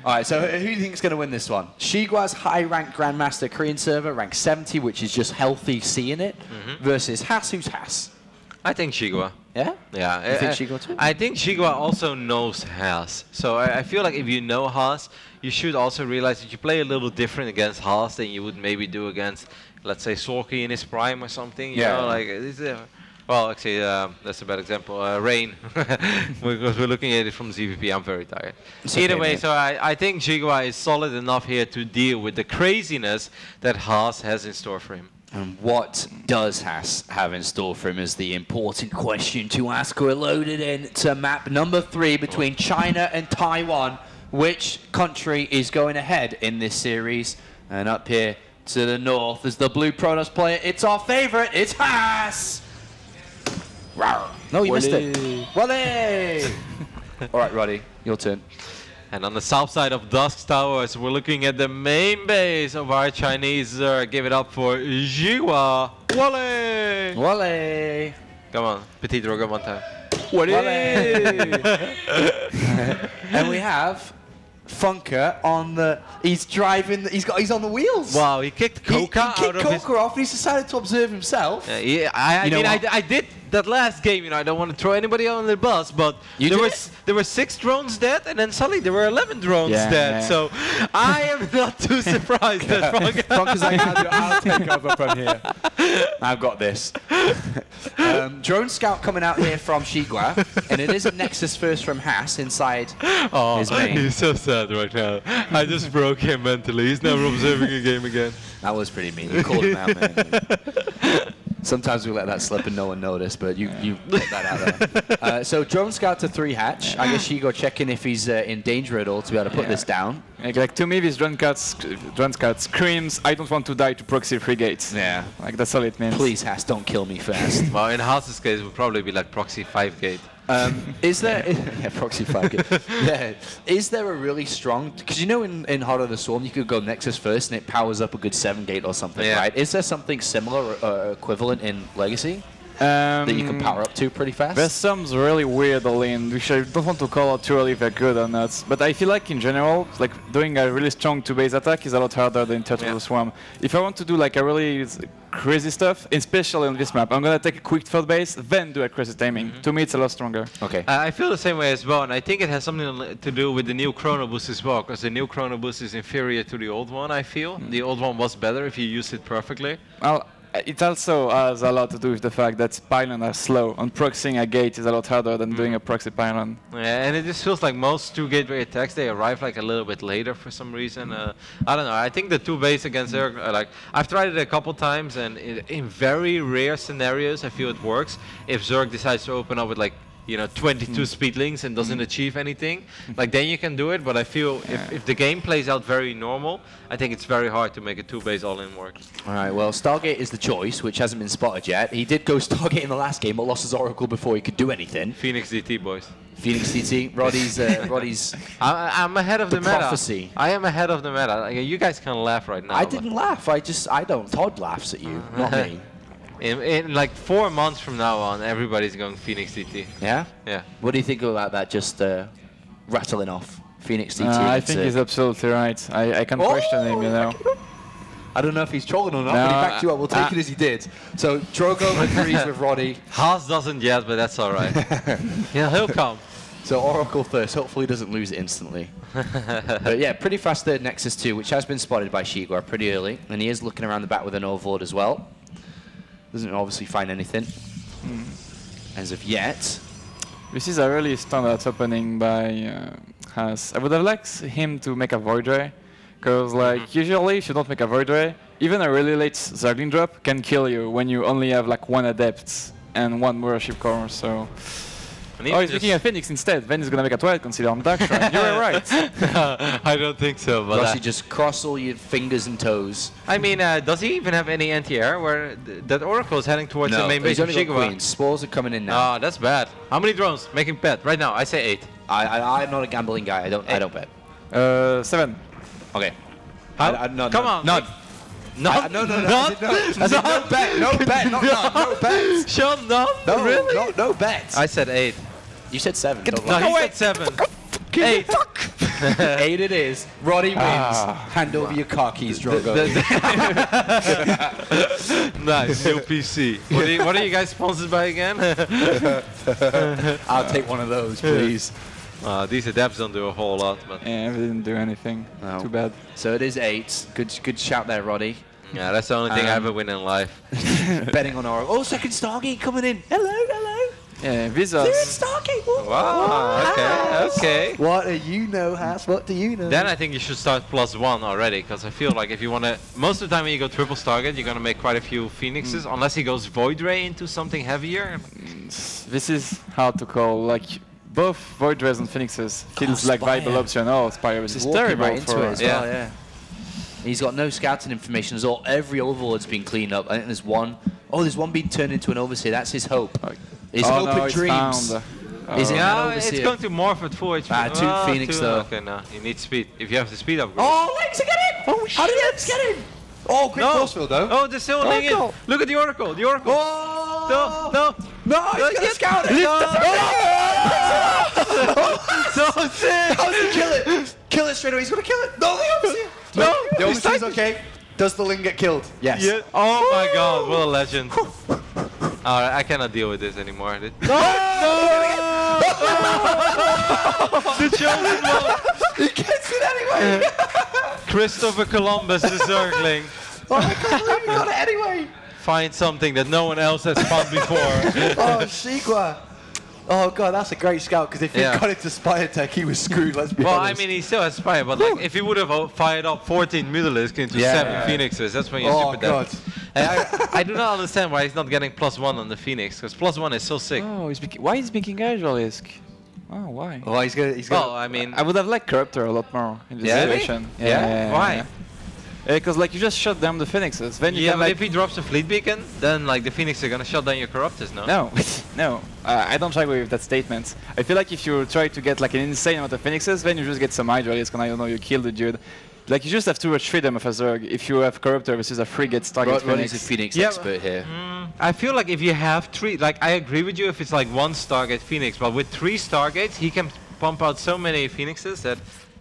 All right, so who do you think is going to win this one? Shigua's high-ranked Grandmaster Korean server, rank 70, which is just healthy seeing it, versus Haas, who's Haas? I think Shigua. Yeah? Yeah. You think Shigua too? I think Shigua also knows Haas. So I feel like if you know Haas, you should also realize that you play a little different against Haas than you would maybe do against, let's say, Sorky in his prime or something. You know, like well, actually, that's a bad example. Rain, because we're looking at it from ZVP. I'm very tired. Either way, so I think Shigua is solid enough here to deal with the craziness that Haas has in store for him. And what does Haas have in store for him is the important question to ask. We're loaded in to map number 3 between China and Taiwan. Which country is going ahead in this series? And up here to the north is the blue Protoss player. It's our favorite. It's Haas. No, you missed it. Wale! All right, Roddy, your turn. And on the south side of Dusk Towers, we're looking at the main base of our Chinese. Give it up for Jiwa. Wale! Wale! Come on, Petit Rogamonta. Wale! And we have Funker on the... He's driving... He's on the wheels. Wow, he kicked Coca out of his... He kicked Coca off and he's decided to observe himself. Yeah, I did that last game, you know, I don't want to throw anybody on the bus, but there were 6 drones dead, and then suddenly there were 11 drones dead. So I am not too surprised that Funker's like, I'll take over from here. I've got this. Drone scout coming out here from Shigua, and it is a Nexus first from Haas inside his main. He's so sad right now. I just broke him mentally. He's never observing a game again. That was pretty mean. You called him out, man. Sometimes we let that slip and no one noticed, but you put that out there. So drone scout to 3 hatch. I guess Shigo checking if he's in danger at all to be able to put this down. Like to me, this drone scout screams, "I don't want to die to proxy frigates." Yeah. Like that's all it means. Please, Haas, don't kill me fast. Well, in Haas's case, it would probably be like proxy 5 gate. Is there proxy 5 gate? Yeah. Is there a really strong? Because you know in Heart of the Swarm you could go Nexus first and it powers up a good 7 gate or something, right? Is there something similar or equivalent in Legacy? That you can power up to pretty fast? There's some really weird lane, which I don't want to call out too early if they're good or not. But I feel like in general, like doing a really strong 2-base attack is a lot harder than Turtle the Swarm. If I want to do like a really crazy stuff, especially on this map, I'm gonna take a quick 3rd base, then do a crazy timing. To me, it's a lot stronger. Okay. I feel the same way as well, and I think it has something to do with the new Chrono Boost as well, because the new Chrono Boost is inferior to the old one, I feel. The old one was better if you used it perfectly. Well, it also has a lot to do with the fact that pylons are slow, and proxying a gate is a lot harder than doing a proxy pylon. Yeah, and it just feels like most 2 gateway attacks, they arrive like a little bit later for some reason. I don't know, I think the 2 base against Zerg, like, I've tried it a couple times, and in very rare scenarios, I feel it works. If Zerg decides to open up with like, 22 speedlings and doesn't achieve anything, like then you can do it, but I feel if the game plays out very normal, I think it's very hard to make a 2-base all-in work. Alright, well, Stargate is the choice, which hasn't been spotted yet. He did go Stargate in the last game, but lost his Oracle before he could do anything. Phoenix DT, boys. Phoenix DT, Roddy's I'm ahead of the meta. prophecy. I am ahead of the meta. Like, you guys can laugh right now. I didn't laugh, I don't. Todd laughs at you, not me. In like 4 months from now on, everybody's going Phoenix DT. Yeah? Yeah. What do you think about that just rattling off? Phoenix DT. I think he's absolutely right. I can't question him, I don't know if he's trolling or not, No, but he backed you up. We'll take it as he did. So Drogo agrees with Roddy. Haas doesn't yet, but that's all right. Yeah, he'll come. So Oracle first. Hopefully he doesn't lose it instantly. But yeah, pretty fast 3rd Nexus 2, which has been spotted by Shigor pretty early. And he is looking around the back with an Overlord as well. Doesn't obviously find anything as of yet. This is a really standard opening by Haas. I would have liked him to make a Void Ray, because like usually if you don't make a Void Ray, even a really late Zergling drop can kill you when you only have like 1 Adept and 1 Muraship Core. So. Oh, he's making a Phoenix instead. Then he's gonna make a Twilight Concealer on Dark Shrine. You were right. I don't think so, but Rossi, just cross all your fingers and toes. I mean, does he even have any anti-air where that Oracle is heading towards the main base of Shigwa? Spores are coming in now. Oh, that's bad. How many drones? Making bet right now. I say 8. I'm not a gambling guy. I don't bet. 7. Okay. No, come on. None. No. I said no bet. No bet. No bet. Sean, no. No, really? No bet. I said 8. You said 7. No, he said 7. 8. 8 it is. Roddy wins. Hand over your car keys, Drogo. Nice. New PC. What are you guys sponsored by again? I'll take one of those, please. These adapts don't do a whole lot, but Yeah, we didn't do anything. No. Too bad. So it is 8. Good shout there, Roddy. yeah, that's the only thing I ever win in life. Betting on Oracle. Oh, second Stargate coming in. Hello. Yeah, Third Visas. Stargate. Wow. Okay. What do you know, Haas? What do you know? Then I think you should start +1 already, because I feel like if you want to, most of the time when you go triple Stargate, you're gonna make quite a few Phoenixes, unless he goes Void Ray into something heavier. This is hard to call. Like both Void Rays and Phoenixes feels like Spire. viable option. Oh, Spire is Walking terrible right into for it as well, yeah. He's got no scouting information. There's every Overlord's been cleaned up. I think there's one. Oh, there's one being turned into an Overseer. That's his hope. His hope and dreams. Is it an It's Overseer? going to morph at full HP. 2 Phoenix though. Okay, no, you need speed. If you have the speed upgrade. Oh, legs are getting! Oh, how did legs get in? Oh, great force field though. Oh, there's still a link in. Look at the Oracle. The Oracle. Oh! No, he's gonna scout it! so sick. How does he kill it? Kill it straight away. He's gonna kill it. No, the Overseer. No, the Overseer's okay. Does the Ling get killed? Yes. Yeah. Oh my God, what a legend. Alright, I cannot deal with this anymore. No! The chosen one. He gets it anyway. Christopher Columbus, the Zergling. Oh, I can't believe he got it anyway. Find something that no one else has found before. Oh, Shigwa. Oh god, that's a great scout, because if he got into Spire Tech, he was screwed, let's be honest. Well, I mean, he still has Spire, but like, if he would have fired up 14 Mutalisks into 7 Phoenixes, that's when you're super dead. I do not understand why he's not getting +1 on the Phoenix, because +1 is so sick. Oh, why is making Hydralisk? Oh, why? Oh, he's gonna. Well, I mean, I would have liked Corruptor a lot more in this Yeah? situation. Yeah? Why? Because like you just shut down the Phoenixes. Then you yeah, can but like if he drops a fleet beacon, then like the Phoenix are gonna shut down your Corruptors, no? no, no. I don't agree with that statement. I feel like if you try to get like an insane amount of Phoenixes, then you just get some Hydralisk and I don't know, you kill the dude. Like you just have too much freedom of a Zerg if you have Corruptor versus a frigate target Ronnie's Phoenix. a Phoenix Yeah, expert here. I feel like if you have 3, like I agree with you if it's like 1 Stargate Phoenix, but with 3 Stargates, he can pump out so many Phoenixes that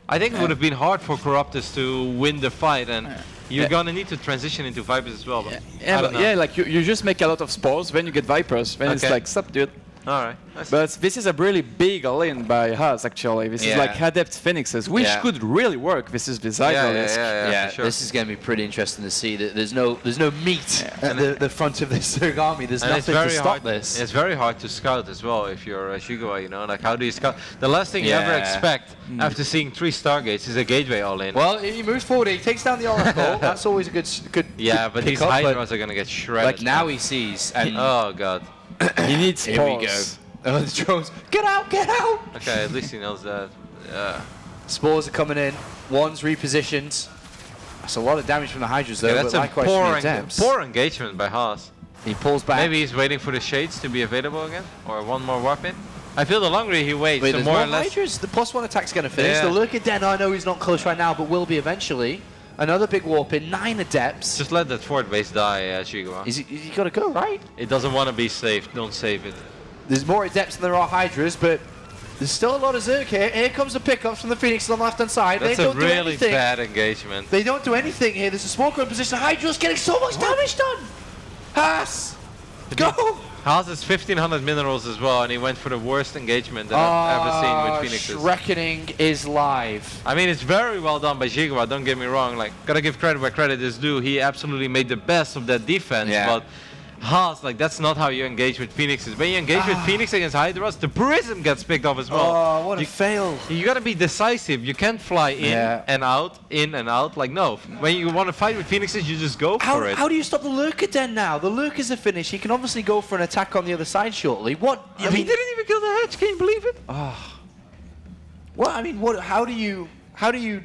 I think it would have been hard for Corruptors to win the fight, and you're gonna need to transition into Vipers as well. But I don't know. Yeah, like you just make a lot of spores, then you get Vipers, then it's Okay. like, sup dude. Alright. But this is a really big all-in by us, actually. This is Yeah. like Adept Phoenixes, which Yeah. could really work. This is this Yeah, Hydralisk. Yeah, for sure. this is going to be pretty interesting to see. That there's no meat at the front of this Zerg army. There's And it's nothing to very stop hard. this. It's very hard to scout as well if you're Shigawa, you know. Like, how do you scout? The last thing you ever Yeah. expect after seeing 3 Stargates is a gateway all-in. Well, he moves forward. He takes down the Oracle. That's always a good. Yeah, good but pick these up, Hydras are gonna get shredded. like now he sees. And Oh god. He needs here we go. spores. Oh, the drones. Get out! Get out! Okay, at least he knows that. Yeah. Spores are coming in. One's repositioned. That's a lot of damage from the Hydras, though. Yeah, but that's a likewise from the poor, Adepts. poor engagement by Haas. He pulls back. Maybe he's waiting for the Shades to be available again, or one more weapon. I feel the longer he waits, Wait, the there's more more or less. Hydras. The +1 attack's going to finish. Yeah. The Lurker Den, I know he's not close right now, but will be eventually. Another big warp in. 9 Adepts. Just let that fort base die, Shigawa. He's got to go, right? It doesn't want to be safe. Don't save it. There's more Adepts than there are Hydras, but there's still a lot of Zerg here. Here comes the pickups from the Phoenixes on the left-hand side. That's they a don't do really anything. bad engagement. They don't do anything here. There's a smoker in position. Hydra's getting so much damage done. Haas, go! Haas has 1500 minerals as well, and he went for the worst engagement that I've ever seen with Phoenixes. Shreckening is live. I mean, it's very well done by Shigawa, don't get me wrong. Like, gotta give credit where credit is due. He absolutely made the best of that defense, Yeah. but Haas, like, that's not how you engage with Phoenixes. When you engage with Phoenix against Hydras, the Prism gets picked off as well. Oh, what a You- fail. You gotta be decisive. You can't fly in and out. Like, no. When you want to fight with Phoenixes, you just go for it. How do you stop the Lurker Den now? The Lurkers are finished. He can obviously go for an attack on the other side shortly. What? I mean, he didn't even kill the Hedge. Can you believe it? What? I mean, what? How do you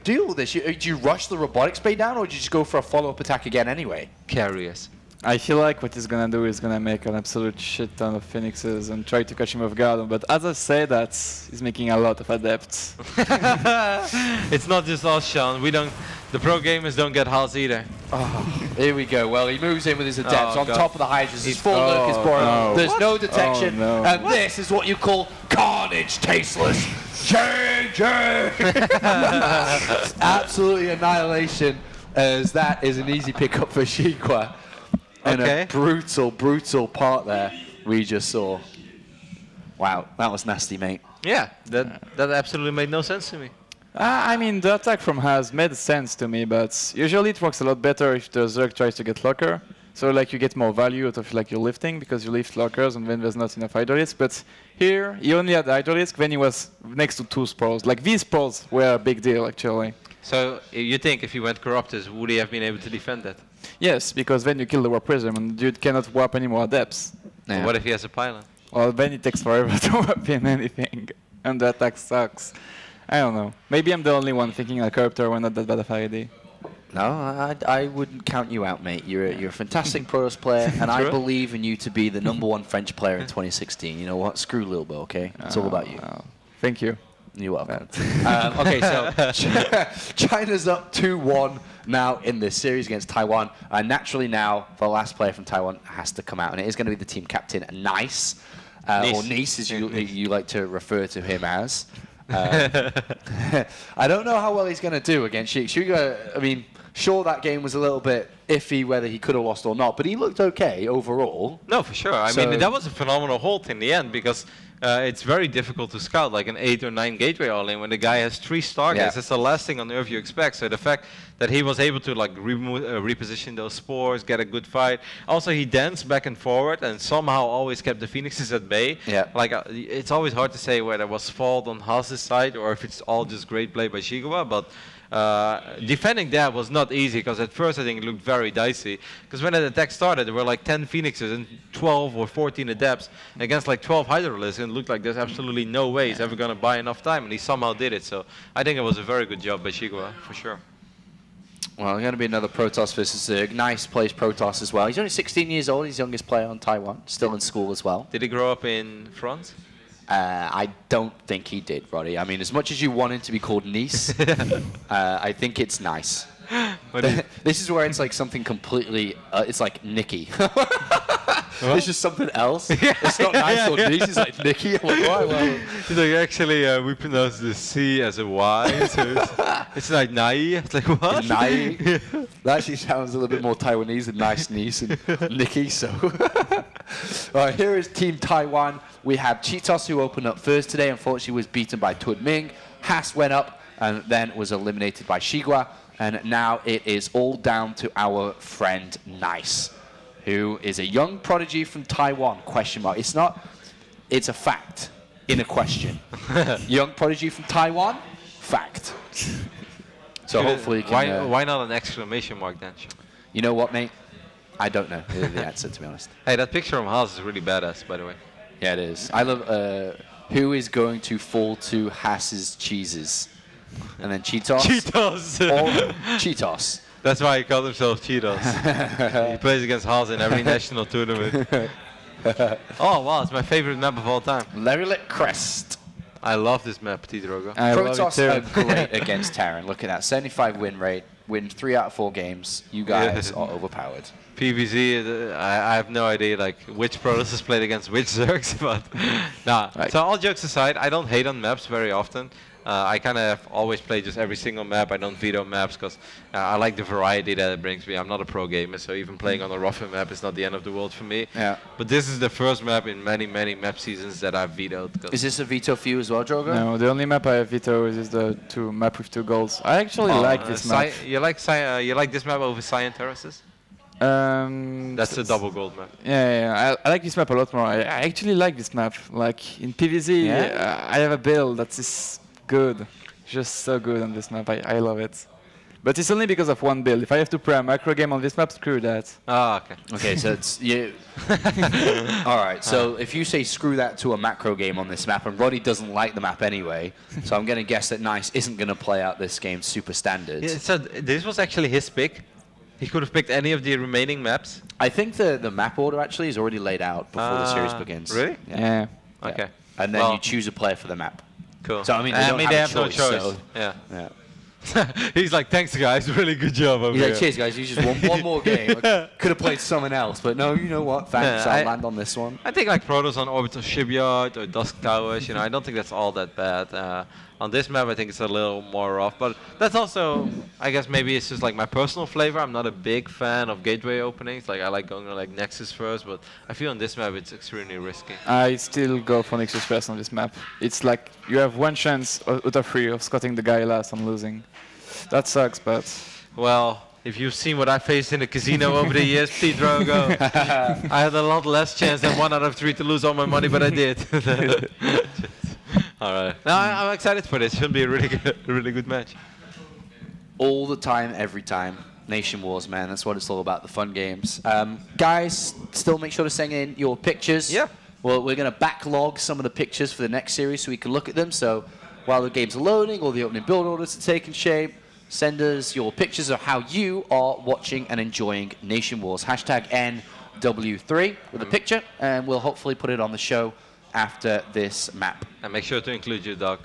deal with this? Do you rush the robotics bay down, or do you just go for a follow-up attack again anyway? Carriers. I feel like what he's gonna do is gonna make an absolute shit ton of Phoenixes and try to catch him off guard. But as I say that, he's making a lot of Adepts. It's not just us, Sean. We don't. The pro gamers don't get Haas either. Here we go. Well, he moves in with his Adepts Oh, on God. top of the Hydras. His full Oh, Lurkers born. no. There's What? no detection. Oh, no. And this is what you call carnage tasteless. JJ! Absolutely annihilation, as that is an easy pickup for Shigwa. And Okay. a brutal part there we just saw. Wow, that was nasty, mate. Yeah, that absolutely made no sense to me. I mean, the attack from Has made sense to me, but usually it works a lot better if the Zerg tries to get locker. So like you get more value out of like your lifting because you lift lockers and then there's not enough Hydralisk. But here he only had Hydralisk when he was next to 2 spores. Like these spores were a big deal actually. So you think if he went Corruptors, would he have been able to defend that? Yes, because then you kill the Warp Prism and the dude cannot warp any more Adepts. Yeah. What if he has a pylon? Well, then it takes forever to warp in anything. And the attack sucks. I don't know. Maybe I'm the only one thinking a Corruptor were not that bad of idea. No, I wouldn't count you out, mate. You're a fantastic Protoss player, and I True. believe in you to be the #1 French player in 2016. You know what? Screw Lilbo, okay? It's all about you. Thank you. You're welcome. Okay, so China's up 2-1 now in this series against Taiwan. Naturally now, the last player from Taiwan has to come out, and it is going to be the team captain, Nice. Or Nice, as you like to refer to him as. I don't know how well he's going to do against Shuga. I mean, sure, that game was a little bit iffy whether he could have lost or not, but he looked okay overall. No, for sure. I mean, that was a phenomenal hold in the end because it's very difficult to scout like an 8 or 9 gateway all-in when the guy has 3 Stargates. Yeah. That's the last thing on Earth you expect. So the fact that he was able to like reposition those spores, get a good fight. Also, he danced back and forward and somehow always kept the Phoenixes at bay. Yeah. Like it's always hard to say whether it was fault on Haas's side or if it's all just great play by Shigawa, but defending that was not easy because at first I think it looked very dicey. Because when the attack started, there were like 10 Phoenixes and 12 or 14 Adepts against like 12 Hydralisks, and it looked like there's absolutely no way he's ever going to buy enough time, and he somehow did it. So I think it was a very good job by Shigua, for sure. Well, going to be another Protoss versus Zerg. Nice plays Protoss as well. He's only 16 years old. He's the youngest player on Taiwan. Still in school as well. Did he grow up in France? I don't think he did, Roddy. I mean, as much as you want him to be called Nice, I think it's nice. This is where it's like something completely, it's like Nicky. It's just something else. It's not nice or Nice, it's like Nicky. I'm like, why? Well, he's like, actually, we pronounce the C as a Y, so it's like Nai. It's like, what? Nai. That actually sounds a little bit more Taiwanese than nice niece and Nicky, so. All right, here is Team Taiwan. We have Cheetos, who opened up first today. Unfortunately, was beaten by Tudming. Haas went up and then was eliminated by Shigua. And now it is all down to our friend Nice, who is a young prodigy from Taiwan, question mark. It's not, it's a fact in a question. Young prodigy from Taiwan, fact. So hopefully you can... why not an exclamation mark then? You know what, mate? I don't know the answer, to be honest. Hey, that picture of Haas is really badass, by the way. Yeah, it is. I love, who is going to fall to Haas's cheeses? And then Cheetos? Cheetos! Or Cheetos. That's why he called himself Cheetos. He plays against Haas in every national tournament. Oh, wow, it's my favorite map of all time. Lerilet Crest. I love this map, T-Drogo. Protoss are great against Terran. Look at that, 75 win rate. Win 3 out of 4 games. You guys are overpowered. PvZ, I have no idea like which Protoss has played against which Zergs, but nah. Right. So all jokes aside, I don't hate on maps very often. I kind of always play just every single map. I don't veto maps because I like the variety that it brings me. I'm not a pro gamer, so even playing on a rougher map is not the end of the world for me. Yeah. But this is the first map in many, many map seasons that I've vetoed. Is this a veto for you as well, Drogo? No, the only map I have vetoed is the map with 2 goals. I actually like this map. You like this map over Cyan Terraces? That's a double gold map. Yeah, I like this map a lot more. I actually like this map. Like in PvZ, I have a build that is good, just so good on this map. I love it. But it's only because of one build. If I have to play a macro game on this map, screw that. Ah, okay. Okay, so it's you. All right. So if you say screw that to a macro game on this map, and Roddy doesn't like the map anyway, so I'm going to guess that Nice isn't going to play out this game super standard. Yeah, so this was actually his pick. He could have picked any of the remaining maps. I think the map order actually is already laid out before the series begins. Really? Yeah. Okay. And then you choose a player for the map. Cool. So I mean, they have no choice. So yeah. Yeah. He's like, thanks guys, really good job over He's here. like, cheers guys, you just won one more game. Could have played someone else, but no, you know what? Thanks, I'll land on this one. I think like Protoss on Orbital Shipyard or Dusk Towers, you know, I don't think that's all that bad. On this map, I think it's a little more rough, but that's also, I guess maybe it's just like my personal flavor. I'm not a big fan of gateway openings. Like I like going to like Nexus first, but I feel on this map it's extremely risky. I still go for Nexus first on this map. It's like you have one chance out of 3 of scotting the guy last and losing. That sucks, but... Well, if you've seen what I faced in the casino over the years, T-Drogo, I had a lot less chance than 1 out of 3 to lose all my money, but I did. All right. No, I'm excited for this. It should be a really good match. All the time, every time. NationWars, man. That's what it's all about, the fun games. Guys, still make sure to send in your pictures. Yeah. Well, we're going to backlog some of the pictures for the next series so we can look at them. So while the games are loading or the opening build orders are taking shape, send us your pictures of how you are watching and enjoying NationWars. Hashtag NW3 with a picture, and we'll hopefully put it on the show after this map. And make sure to include your dog.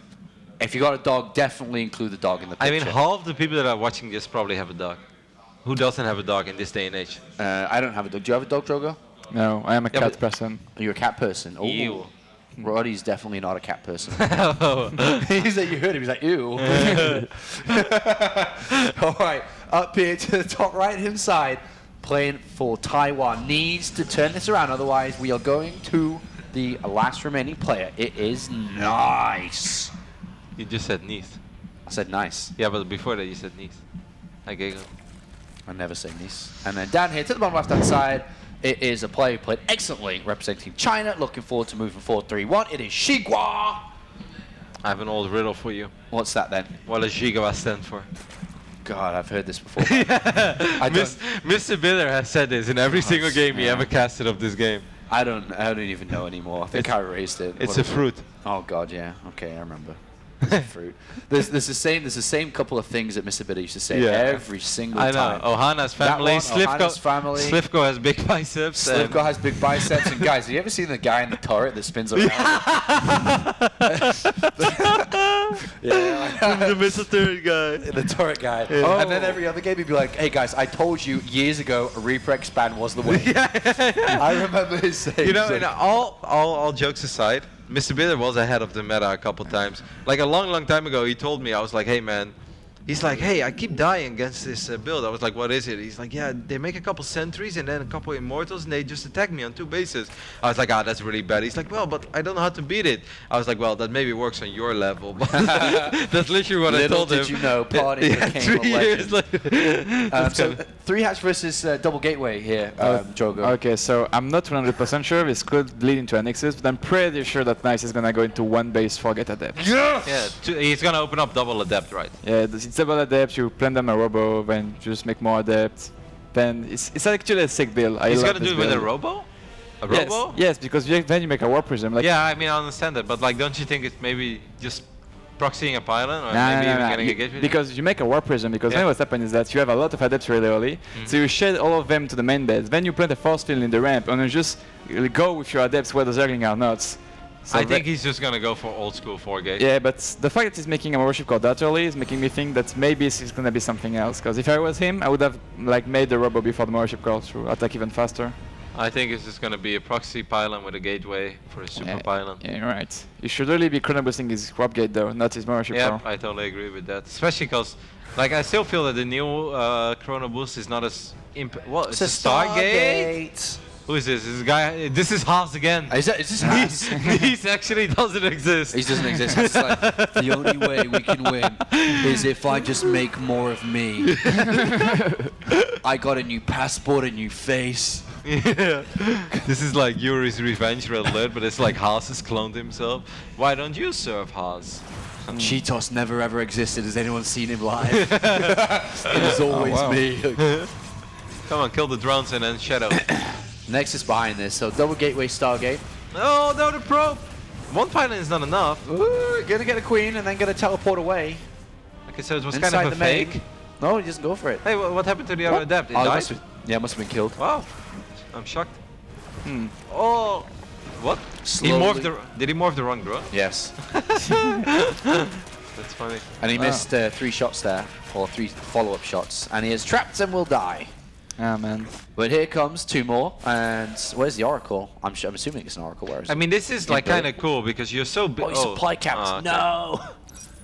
If you got a dog, definitely include the dog in the picture. I mean, half the people that are watching this probably have a dog. Who doesn't have a dog in this day and age? I don't have a dog. Do you have a dog, Drogo? No, I am a cat person. You're a cat person. Oh, ew. Roddy's definitely not a cat person. He's like, you heard him. He's like, ew. All right, up here to the top right-hand side, playing for Taiwan. Needs to turn this around, otherwise we are going to the last remaining player. It is Nice. You just said Nice. I said nice. Yeah, but before that you said Nice. I giggled. I never say Nice. And then down here to the bottom left-hand side, it is a player who played excellently representing China. Looking forward to moving forward 3-1. It is Shigua. I have an old riddle for you. What's that then? What does Giga stand for? God, I've heard this before. Mr. Biller has said this in every single game he ever casted of this game. I don't even know anymore. I think I erased it. It's a fruit. Oh God, yeah. Okay, I remember. It's a fruit. There's the same couple of things that Mr. Bitter used to say every single time. I know. Ohana's family. Ohana's family. Slivko has big biceps. Slivko has big biceps. And guys, have you ever seen the guy in the turret that spins around? The Mr. Third guy. The turret guy. Oh. And then every other game he'd be like, "Hey guys, I told you years ago Reaper Expand was the way." I remember his saying. You know, all jokes aside, Mr. Bitter was ahead of the meta a couple times. Like a long time ago, he told me, I was like, "Hey man," he's like, "Hey, I keep dying against this build." I was like, "What is it?" He's like, "Yeah, they make a couple sentries and then a couple immortals and they just attack me on 2 bases." I was like, "Ah, that's really bad." He's like, "Well, but I don't know how to beat it." I was like, "Well, that maybe works on your level." But that's literally what I told him. Little did you know, party became 3 a years legend. later. So 3-hatch versus double gateway here, Jogo. Okay, so I'm not 100% sure this could lead into a Nexus, but I'm pretty sure that Nice is gonna go into 1 base forget adept. Yeah, he's gonna open up double adept, right? Yeah, it's double adept. You plant them a robo, then just make more adept. Then it's actually a sick build. He's gonna do it with a robo. A robo? Yes, because then you make a war prism. Like yeah, I mean I understand that, but like, don't you think it's maybe just proxying a pylon, or maybe even getting a gateway? Because you make a war prism, because then what happens is that you have a lot of adepts really early, so you shed all of them to the main base, then you plant a force field in the ramp, and you just go with your adepts where the Zergling are not. So I think he's just gonna go for old school 4-gate. Yeah, but the fact that he's making a worship called that early is making me think that maybe it's gonna be something else, because if I was him, I would have like made the robo before the worship call to attack even faster. I think it's just gonna be a proxy pylon with a gateway for a super pylon. Yeah, you're right. You should really be chrono boosting his crop gate though, not his worship call. Yeah, I totally agree with that. Especially because, like, I still feel that the new chrono boost is not as what? It's a Stargate. Who is this? This guy. This is Haas again. Is this Haas? He actually doesn't exist. He doesn't exist. It's like, the only way we can win is if I just make more of me. I got a new passport, a new face. Yeah. This is like Yuri's Revenge Red Alert, but it's like Haas has cloned himself. Why don't you serve Haas? Cheetos never ever existed. Has anyone seen him live? It was always me. Come on, kill the drones and then Shadow. Nexus behind this, so double gateway Stargate. Oh no, the probe! 1 pylon is not enough. Ooh, gonna get a queen and then gonna teleport away. Okay, so it was Inside kind of a the fake. No, he doesn't go for it. Hey, what happened to the other adept? It died? Yeah, it must have been killed. Wow, I'm shocked. Oh, what? Slowly. Did he morph the wrong drone? Yes. That's funny. And he missed 3 shots there, or 3 follow-up shots, and he is trapped and will die. Ah man. But here comes 2 more, and where's the Oracle? I'm assuming it's an Oracle. Where is it? I mean, this is like kind of cool because you're so big. Oh, supply caps. Okay. No.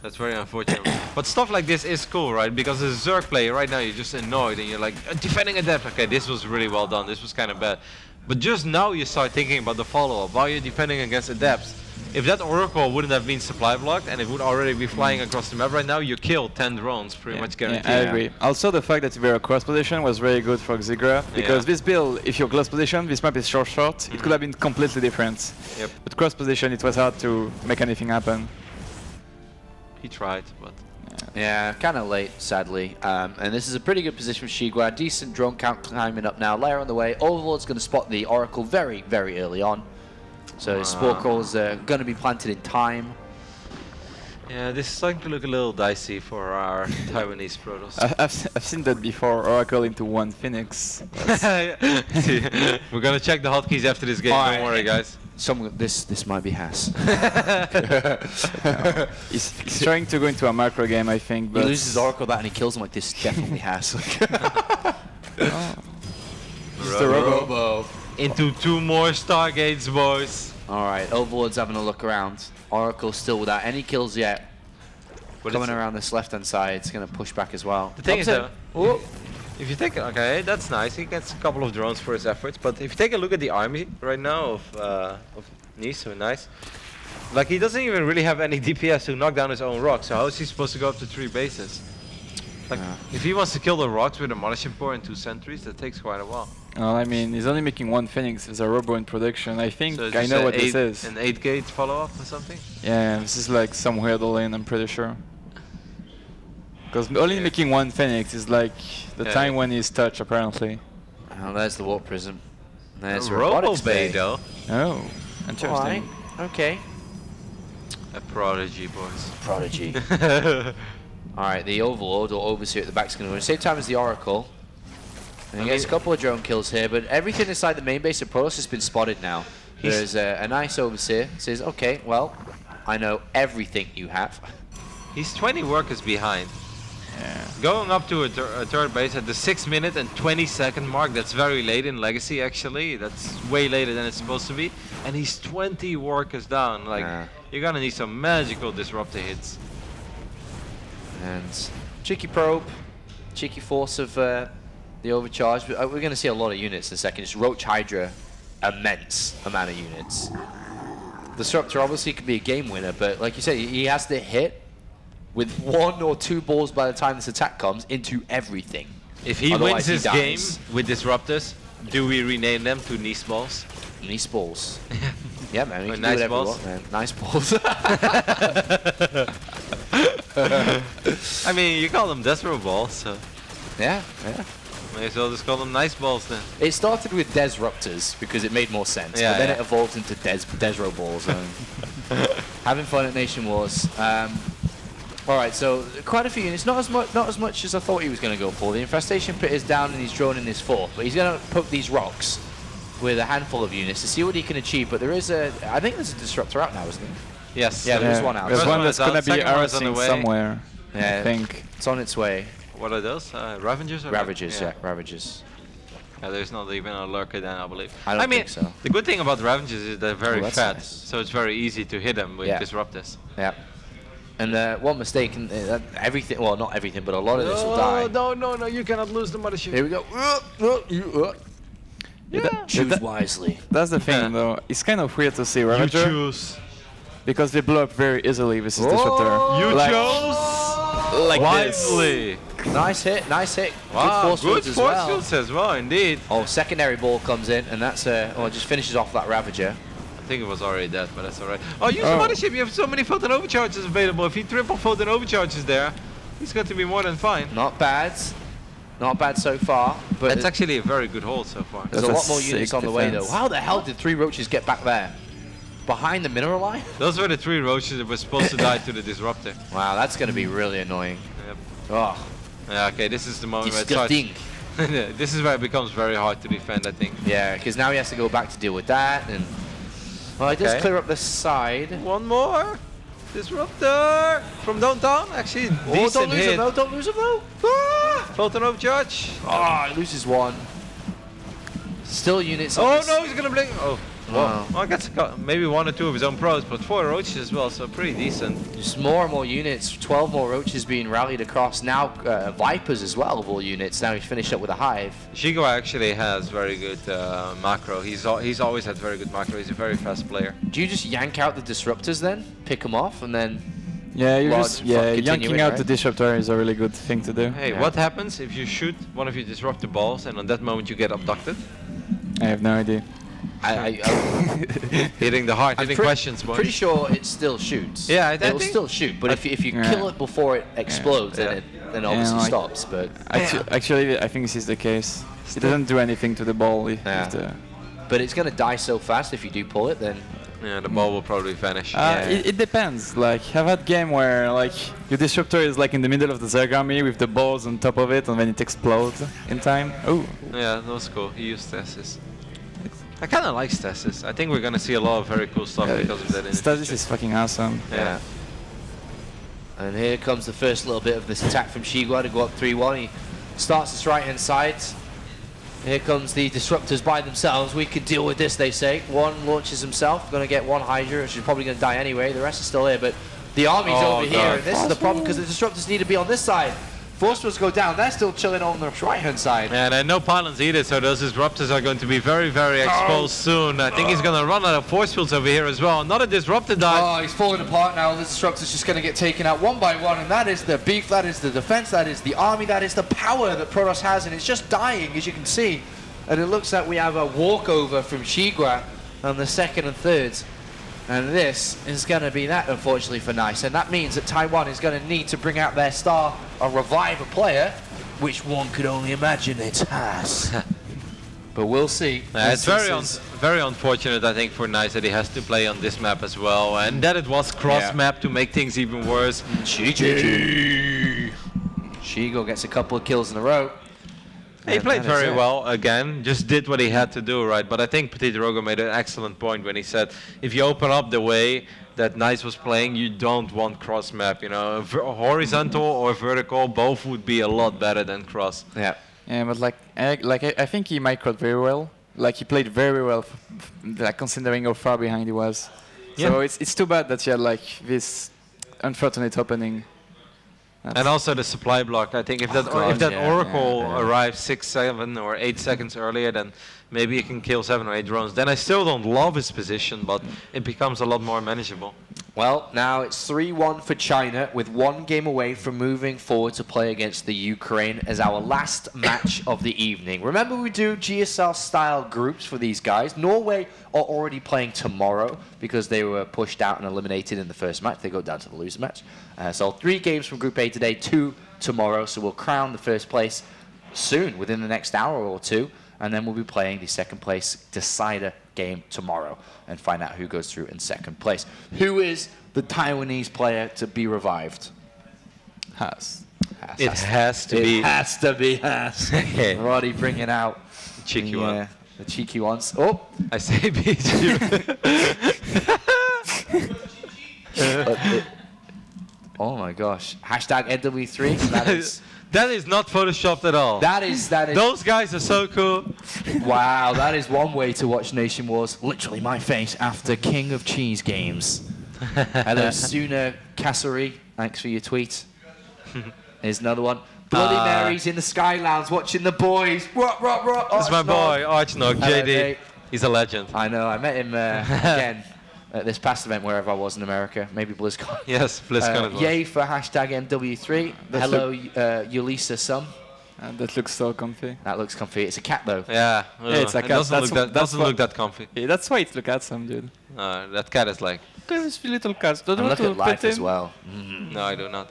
That's very unfortunate. But stuff like this is cool, right? Because as a Zerg player right now, you're just annoyed and you're like, defending a depth. Okay, this was really well done. This was kind of bad. But just now you start thinking about the follow-up. While you're defending against adepts, if that Oracle wouldn't have been supply blocked and it would already be flying across the map right now, you kill 10 drones pretty much guaranteed. Yeah, I agree. Also, the fact that we were cross position was very good for Xigra, because this build, if you're close position, this map is short, it could have been completely different. Yep. But cross position, it was hard to make anything happen. He tried, but... Yeah, kind of late, sadly. And this is a pretty good position for Shigua. Decent drone count climbing up now. Lair on the way. Overlord's going to spot the Oracle very, very early on. So his Spore Crawl's going to be planted in time. Yeah, this is starting to look a little dicey for our Taiwanese Protoss. I've seen that before, Oracle into 1 Phoenix. We're going to check the hotkeys after this game, don't worry guys. This might be Haas. He's trying to go into a macro game, I think. But he loses Oracle that and he kills him like this. Definitely Haas. the robo. Into 2 more Stargates, boys. Alright, Overlord's having a look around. Oracle still without any kills yet. But coming around this left-hand side, it's going to push back as well. The thing is, if you take, okay, that's nice. He gets a couple of drones for his efforts. But if you take a look at the army right now of Nice, so nice. Like, he doesn't even really have any DPS to knock down his own rock. So how is he supposed to go up to 3 bases? Like, if he wants to kill the rocks with a Mothership Core and 2 sentries, that takes quite a while. Well, I mean, he's only making 1 Phoenix. There's a Robo in production. I think So I know what this is. An 8-gate follow-up or something? Yeah, this is like some weird lane, I'm pretty sure. Because only making 1 Phoenix is like the time when he's touched, apparently. Oh, there's the Warp Prism. There's the Robo Robotics Bay, Bay. though. Oh, interesting. Alright, okay. A prodigy, boys. Prodigy. Alright, the Overlord or Overseer at the back is going to win. Same time as the Oracle. And he gets a couple of drone kills here, but everything inside the main base of Protoss has been spotted now. There's a nice Overseer. Says, okay, well, I know everything you have. He's 20 workers behind. Yeah. Going up to a third base at the 6-minute and 20-second mark, that's very late in Legacy actually. That's way later than it's supposed to be. And he's 20 workers down. Like, you're gonna need some magical disruptor hits. And cheeky probe, cheeky force of the overcharge. We're going to see a lot of units in a second. Just Roach Hydra, immense amount of units. Disruptor obviously could be a game winner, but like you said, he has to hit with 1 or 2 balls by the time this attack comes into everything. If he Otherwise wins he this game dies. with disruptors, do we rename them to Nice Balls? Nice balls. Yeah, man, we Or can nice do whatever we balls? want, man. Nice balls. I mean, you call them Desro Balls, so yeah. may as well just call them Nice Balls then. It started with Desruptors because it made more sense, Yeah, but then yeah. it evolved into Desro balls. Having fun at NationWars. All right, so quite a few units. Not as much as I thought he was going to go for. The infestation pit is down and he's drawn in his 4th, but he's going to poke these rocks with a handful of units to see what he can achieve. But there is I think there's a disruptor out now, isn't there? Yes. Yeah, there's one out. There's First one one that's is out, gonna be second one is on the harassing way. somewhere. Yeah, I think. it's on its way. What are those? Ravagers? Or Ravages, yeah, Ravages. Yeah, there's not even a lurker then, I believe. I don't mean, think so. the good thing about Ravagers is they're very that's fat, nice. so it's very easy to hit them with disruptors. Yeah. And one mistake, and everything, well, not everything, but a lot of this will die. No, you cannot lose the mothership. Here we go. Yeah, Choose wisely. That's the thing, though. It's kind of weird to see Ravager choose. because they blow up very easily with this disruptor. You Like- chose like wisely. Nice hit, nice hit. Wow, good force good fields as force well. fields as well, indeed. Oh, secondary ball comes in, and that's it just finishes off that Ravager. I think it was already dead, but that's alright. Oh, use the Oh. mothership. You have so many photon overcharges available. If he triple photon overcharges there, he's going to be more than fine. Not bad. Not bad so far, but That's actually a very good hold so far. there's a That's lot a more units sick on the way, though. defense. How the hell did 3 roaches get back there? Behind the mineral line? Those were the 3 roaches that were supposed to die to the disruptor. Wow, that's going to be really annoying. Yep. Oh, Yeah, okay, this is the moment where it starts. disgusting. This is where it becomes very hard to defend, I think. Yeah, because now he has to go back to deal with that, and well, he does Okay. clear up the side. One more! Disruptor! From downtown, actually Oh, decent don't lose hit. him though! Don't lose him though! Photon overcharge! Oh, he loses 1. Still units. on Oh this- no, he's gonna blink! Oh. Wow. Well, I guess maybe 1 or 2 of his own pros, but 4 roaches as well, so pretty decent. Just more and more units. 12 more roaches being rallied across. Now Vipers as well of all units. Now he's finished up with a hive. Shigo actually has very good macro. He's always had very good macro. He's a very fast player. Do you just yank out the disruptors then? Pick them off and then... Yeah, you Well, just continue yanking it, out right? the disruptor is a really good thing to do. Hey, Yeah. what happens if you shoot one of your disruptor balls and on that moment you get abducted? I have no idea. Hitting the heart, I'm hitting questions, boys. pretty sure it still shoots. Yeah, I it will think- still shoot, but if you Yeah. kill it before it explodes, Yeah. then it obviously like- stops. But Actually, I think this is the case. It doesn't do anything to the ball. Yeah. But it's gonna die so fast if you do pull it. Then Yeah, the ball will probably vanish. It depends. Like, I've had game where like your disruptor is like in the middle of the Zergami with the balls on top of it, and then it explodes in time. Oh, Yeah, that was cool. He used stasis. I kind of like stasis. I think we're gonna see a lot of very cool stuff because of that. In the Stasis future. is fucking awesome. yeah. And here comes the first little bit of this attack from Shigua to go up 3-1. He starts his right hand side. Here comes the disruptors by themselves. We can deal with this, they say. One launches himself, going to get 1 Hydra, which is probably going to die anyway. The rest is still here, but the army's over here, and this is the problem because the disruptors need to be on this side. Force fields go down. They're still chilling on the right-hand side. And no pylons either, so those disruptors are going to be very, very exposed soon. I think he's going to run out of force fields over here as well. Another disruptor died. Oh, he's falling apart now. The disruptor's just going to get taken out one by one, and that is the beef, that is the defense, that is the army, that is the power that Protoss has, and it's just dying, as you can see. And it looks like we have a walkover from Xigua on the second and thirds. And this is going to be that, unfortunately, for Nice. And that means that Taiwan is going to need to bring out their star or revive a player, which one could only imagine it's Haas. But we'll see. It's very unfortunate, I think, for Nice that he has to play on this map as well. And that it was cross-map to make things even worse. Shigo gets a couple of kills in a row. He played very well again, just did what he had to do, right? But I think Petit Drogo made an excellent point when he said, if you open up the way that Nice was playing, you don't want cross map, you know. Horizontal or vertical, both would be a lot better than cross. Yeah, but I think he microed very well. Like he played very well, like considering how far behind he was. Yeah. So it's too bad that he had like this unfortunate opening. And also the supply block. I think if that Oracle arrives 6, 7, or 8 seconds earlier, then maybe he can kill 7 or 8 drones. Then I still don't love his position, but it becomes a lot more manageable. Well, now it's 3-1 for China, with 1 game away from moving forward to play against the Ukraine as our last match of the evening. Remember, we do GSL-style groups for these guys. Norway are already playing tomorrow because they were pushed out and eliminated in the first match. They go down to the loser match. So 3 games from Group A today, 2 tomorrow. So we'll crown the first place soon, within the next hour or 2. And then we'll be playing the second place decider game tomorrow and find out who goes through in second place. Who is the Taiwanese player to be revived? Haas. It has to be. It has to be Haas. Roddy bringing out the cheeky one. The cheeky ones. Oh, I say beat you. Oh my gosh. Hashtag NW3. That is not photoshopped at all. That is. Those guys are so cool. Wow, that is one way to watch NationWars. Literally my face after King of Cheese games. Hello, Suna Kasuri. Thanks for your tweet. Here's another one. Bloody Mary's in the Sky Lounge watching the boys. Rock. This is my boy, Archnog, JD. Mate. He's a legend. I know. I met him again at this past event wherever I was in America. Maybe BlizzCon. Yes, BlizzCon as well. Yay for hashtag NW3. Hello, Yulisa Sum. That looks so comfy. That looks comfy. It's a cat though. Yeah, it's a cat. Doesn't look that comfy. Yeah, that's why it looks awesome, dude. That cat is like. There's little cats. And look at life as well. No, I do not.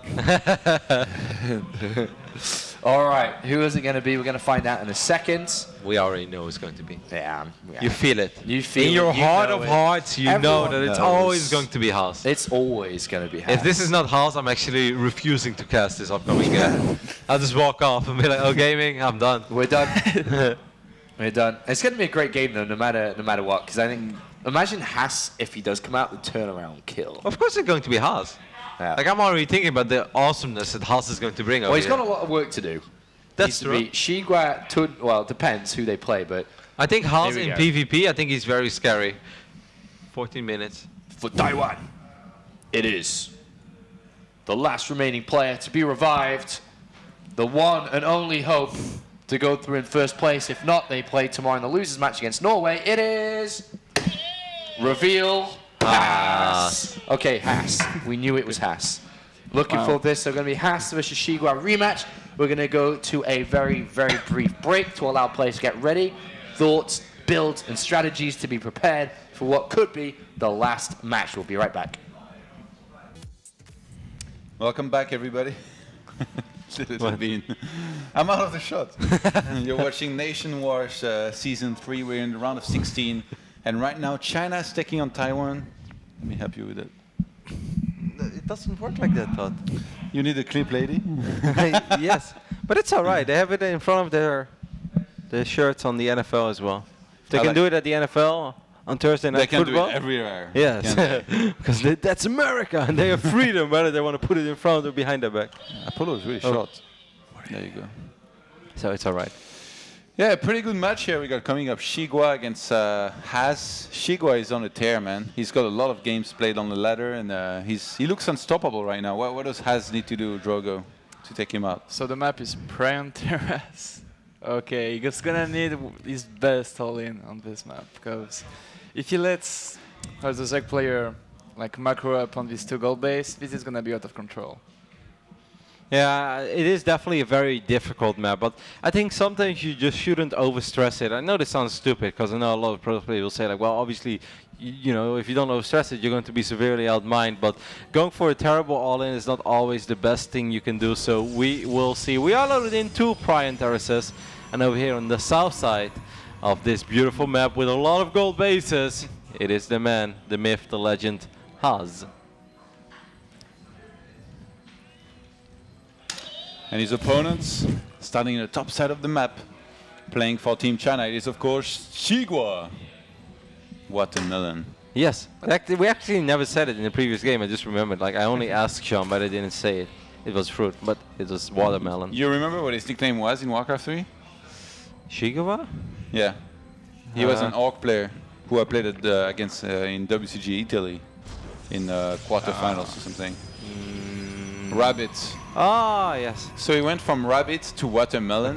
All right, who is it going to be? We're going to find out in a second. We already know it's going to be. Yeah. You feel it. You feel in your heart of hearts, you know that it's always going to be Haas. It's always going to be Haas. If this is not Haas, I'm actually refusing to cast this upcoming game. I'll just walk off and be like, "Oh, gaming, I'm done. We're done. We're done." It's going to be a great game though, no matter what. Because I think, imagine Haas if he does come out, the turnaround kill. Of course, it's going to be Haas. Yeah. Like I'm already thinking about the awesomeness that Haas is going to bring. Well, he's got a lot of work to do. That's true. Xigua, well, it depends who they play, but I think Haas in PvP, I think he's very scary. 14 minutes. For Taiwan, it is the last remaining player to be revived. The one and only hope to go through in first place. If not, they play tomorrow in the losers match against Norway. It is reveal Haas. Okay, Haas. We knew it was Haas. Looking for this. So going to be Haas versus Xigua rematch. We're going to go to a very, very brief break to allow players to get ready. Thoughts, builds, and strategies to be prepared for what could be the last match. We'll be right back. Welcome back, everybody. I'm out of the shot. You're watching NationWars Season 3. We're in the round of 16. And right now, China is taking on Taiwan. Let me help you with it. It doesn't work like that, Todd. You need a clip, lady? Yes, but it's all right. They have it in front of their shirts on the NFL as well. If they can do it at the NFL on Thursday Night Football. They can do it everywhere. Yes, because that's America, and they have freedom, whether they want to put it in front or behind their back. Apollo is really short. There you go. So it's all right. Yeah, pretty good match here we got coming up. Xigua against Haas. Xigua is on a tear, man. He's got a lot of games played on the ladder, and he looks unstoppable right now. What does Haas need to do, Drogo, to take him out. So the map is Prey on Terrace. Okay, he's gonna need his best all-in on this map, because if he lets the Zeg player like macro up on these 2 gold base, this is gonna be out of control. Yeah, it is definitely a very difficult map, but I think sometimes you just shouldn't overstress it. I know this sounds stupid, because I know a lot of pro players will say like, well, obviously, you know, if you don't overstress it, you're going to be severely outmined. But going for a terrible all-in is not always the best thing you can do. So we will see. We are loaded in 2 Prey terraces, and over here on the south side of this beautiful map with a lot of gold bases, it is the man, the myth, the legend, Haz. And his opponents, starting in the top side of the map, playing for Team China, it is of course Shigua. Watermelon. Yes, we actually never said it in the previous game. I just remembered. Like I only asked Sean, but I didn't say it. It was fruit, but it was watermelon. You remember what his nickname was in Warcraft 3? Shigawa? Yeah. He was an Orc player who I played against in WCG Italy in quarterfinals or something. Rabbits. Ah, yes. So he went from rabbit to watermelon,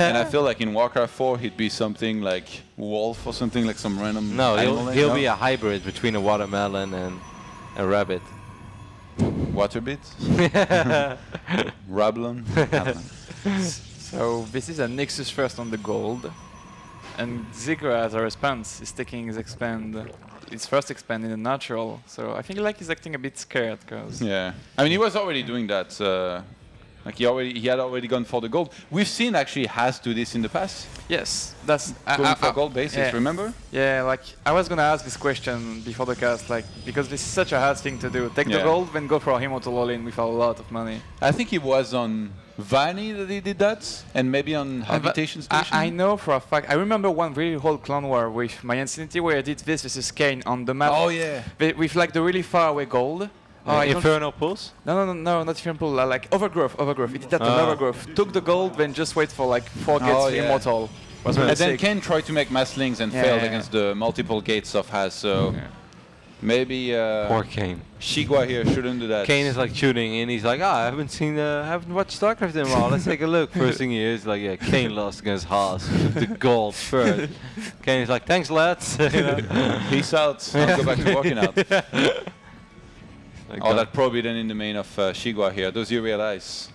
and I feel like in Warcraft 4 he'd be something like wolf or something, like some random No, animal. he'll be a hybrid between a watermelon and a rabbit. Waterbit? Rablon? So this is a Nexus first on the gold, and Zigra as a response is taking his first expand in the natural. So I think like he's acting a bit scared, cause Yeah, I mean he was already doing that. Like he had already gone for the gold. We've seen actually Haz do this in the past. yes, that's Going for gold bases, yeah. remember? Yeah, like I was gonna ask this question before the cast, like because this is such a hard thing to do. Take the Yeah. gold, then go for a immortal all-in with a lot of money. I think it was on Vani that he did that, and maybe on Habitation Station. I know for a fact. I remember one very old clan war with my Insanity where I did this. This is Kane on the map. Oh yeah. With like the really far away gold. Infernal Pulse? No, not Infernal Pulse. Like Overgrowth. He did that on Overgrowth. Took the gold, then just wait for like 4 gates Oh, to yeah. immortal. Was really And then sick. Ken tried to make mass links and Yeah, failed yeah, against the multiple gates of Haz. So maybe Poor Kane. Shigua here shouldn't do that. Kane is like tuning in. He's like, I haven't watched Starcraft in a while. Let's take a look. First thing he hears, like, yeah, Kane lost against Haas. The gold first. Kane is like, thanks, lads. You know? Peace out. I'll go back to walking out. Like Oh, that probably then in the main of Shigua here. Does you realize?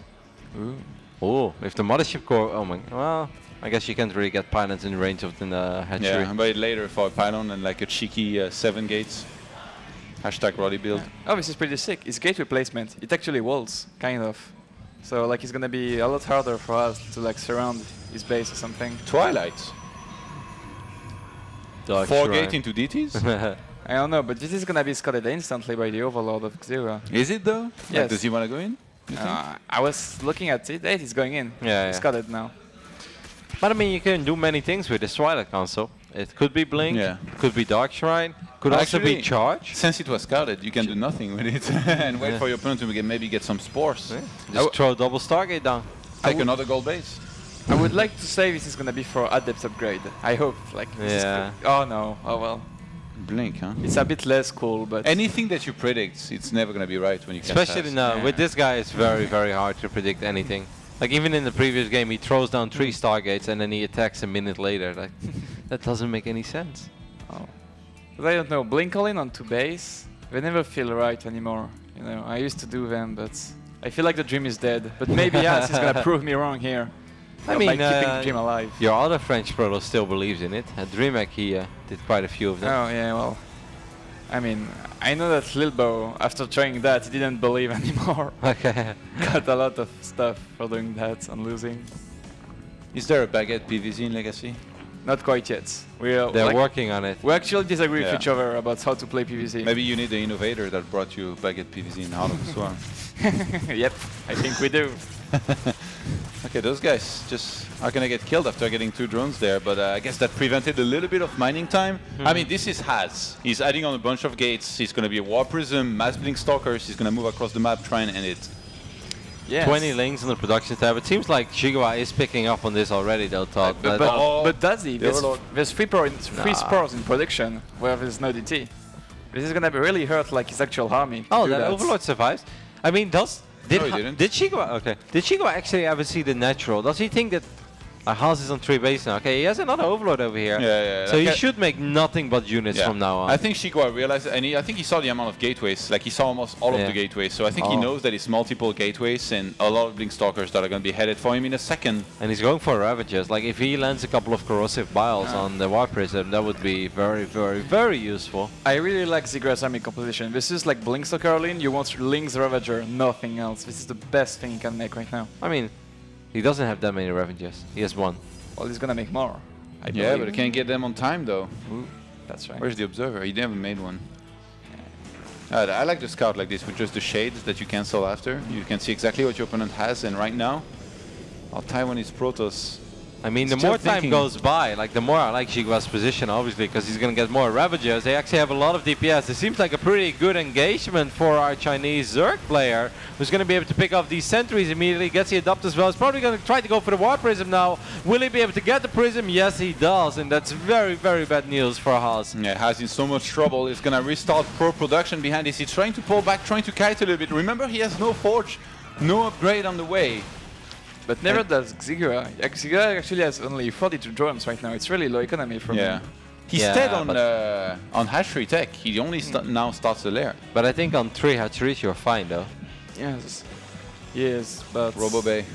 Oh, if the mothership core. Oh my. Well, I guess you can't really get pilots in range of the hatchery. Yeah, but later for a pylon and like a cheeky 7 gates. Hashtag Roddy build. Oh, this is pretty sick. It's gate replacement. It actually walls, kind of. So like it's gonna be a lot harder for us to like surround his base or something. Twilight. Dark 4 Shrine. gate into DTs? I don't know, but this is gonna be scouted instantly by the Overlord of Xera. Is it though? Like, Yes. does he want to go in? I was looking at it. He's going in. Yeah, It's yeah. scouted now. But I mean, you can do many things with this Twilight console. It could be Blink, Yeah. could be Dark Shrine, could also be Actually, Charge. Since it was scouted, you can do nothing with it and wait for your opponent to maybe get some spores. Just throw a double Stargate down. Take another gold base. I would like to say this is gonna be for Adept upgrade. I hope. Like. This is Yeah. oh no. Oh well. Blink, huh? It's a bit less cool, but. Anything that you predict, it's never going to be right when you cast Especially Haz. now, Yeah. with this guy, it's very, very hard to predict anything. Like even in the previous game, he throws down 3 Stargates and then he attacks a minute later. Like that doesn't make any sense. Oh. But I don't know. Blink all in on 2 base. They never feel right anymore. You know, I used to do them, but I feel like the dream is dead. But maybe Yas is gonna prove me wrong here. I by mean, keeping the dream alive. Your other French proto still believes in it. DreamHack, he did quite a few of them. Oh yeah, well. I mean, I know that Lilbo, after trying that, he didn't believe anymore. Okay. Got a lot of stuff for doing that and losing. Is there a baguette PVZ in Legacy? Not quite yet. We're They're like, working on it. we actually disagree Yeah. with each other about how to play PvZ. Maybe you need the innovator that brought you baguette PVZ in Heart of the Swarm. Yep, I think we do. Okay, those guys just are going to get killed after getting 2 drones there, but I guess that prevented a little bit of mining time. I mean, this is Haz. He's adding on a bunch of gates. He's going to be a War Prism, Mass Blink Stalkers. He's going to move across the map, try and end it. Yes. 20 links on the production tab. It seems like Shigua is picking up on this already, though, Todd. But does he? There's, Overlord. there's 3 spores in production where there's no DT. This is gonna be really hurt like his actual army. to Oh, do that Overlord survives. I mean, does No, he didn't. Did Shigo? Okay. Did Shigo actually ever see the natural? Does he think that Haas is on 3 base now? Okay, he has another overload over here. Yeah. So he should make nothing but units from now on. I think Shigwa realized, and I think he saw the amount of gateways. Like he saw almost all of the gateways. So I think he knows that it's multiple gateways and a lot of Blink Stalkers that are going to be headed for him in a second. And he's going for Ravagers. Like if he lands a couple of corrosive biles on the War Prism, that would be very, very, very useful. I really like Zigra's army composition. This is like Blink Stalker Lane, you want Link's Ravager, nothing else. This is the best thing he can make right now. I mean, he doesn't have that many Ravagers. He has 1. Well, he's gonna make more. Yeah, but he can't get them on time though. Ooh, that's right. Where's the Observer? He never made one. I like the Scout like this with just the shades that you cancel after. You can see exactly what your opponent has, and right now, Taiwanese Protoss. I mean, the more time goes by, like the more I like Shigua's position, obviously, because he's going to get more Ravagers. They actually have a lot of DPS. It seems like a pretty good engagement for our Chinese Zerg player, who's going to be able to pick off these sentries immediately, gets the Adopt as well. He's probably going to try to go for the War Prism now. Will he be able to get the Prism? Yes, he does, and that's very, very bad news for Haas. Yeah, Haas in so much trouble. He's going to restart pro production behind this. He's trying to pull back, trying to kite a little bit. Remember, he has no Forge, no upgrade on the way. But never does Xigra. Xigra actually has only 42 drones right now. It's really low economy for him. He's dead on hatchery tech. He only now starts the lair. But I think on 3 hatcheries you're fine though. Yes, but Robo Bay.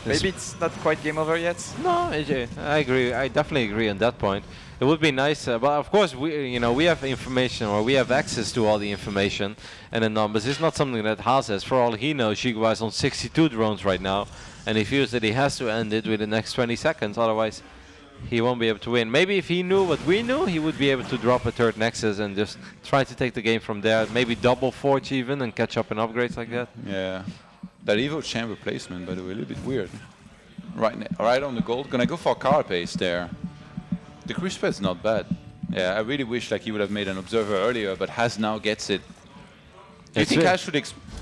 Maybe it's not quite game over yet. No, AJ, I agree. I definitely agree on that point. It would be nice, but of course we have information, or we have access to all the information and the numbers. It's not something that Haas has. For all he knows, Shigua is on 62 drones right now, and he feels that he has to end it within the next 20 seconds. Otherwise, he won't be able to win. Maybe if he knew what we knew, he would be able to drop a 3rd Nexus and just try to take the game from there. Maybe double Forge even and catch up in upgrades like that. Yeah. That Evo Chamber placement, by the way, a little bit weird. Right on the gold. Gonna go for Carapace there. The crew spread's not bad. Yeah, I really wish like he would have made an Observer earlier, but Has now gets it. Do you think Has should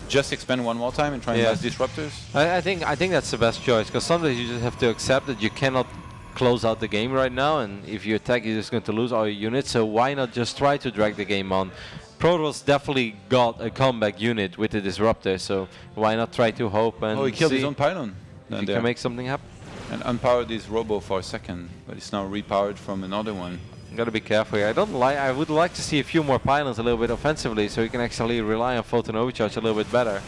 just expand one more time and try and last Disruptors? I think that's the best choice, because sometimes you just have to accept that you cannot close out the game right now, and if you attack, you're just going to lose all your units. So why not just try to drag the game on? Protoss definitely got a comeback unit with the Disruptor, so why not try to hope and he killed his own pylon. If you can make something happen. And unpowered this Robo for a second, but it's now repowered from another one. Gotta be careful here. I would like to see a few more pylons a little bit offensively, so you can actually rely on Photon Overcharge a little bit better.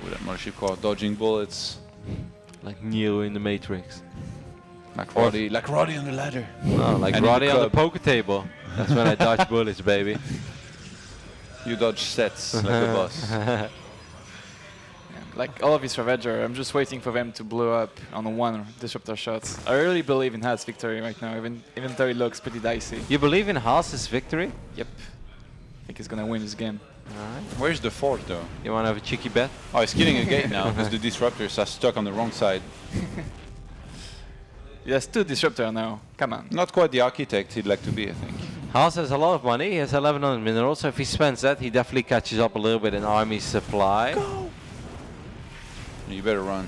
Ooh, that Mothership Core dodging bullets. Like Neo in the Matrix. Like Roddy on the ladder. No, like Roddy on the poker table. That's when I dodge bullets, baby. You dodge sets like a boss. Like all of his Ravager, I'm just waiting for them to blow up on one Disruptor shot. I really believe in Haas' victory right now, even though it looks pretty dicey. You believe in Haas' victory? Yep. I think he's gonna win this game. Alright. Where's the Forge though? You wanna have a cheeky bet? Oh, he's killing a gate now because the Disruptors are stuck on the wrong side. He has 2 Disruptor now. Come on. Not quite the architect he'd like to be, I think. Haas has a lot of money. He has 1100 minerals, so if he spends that, he definitely catches up a little bit in army supply. Go! You better run.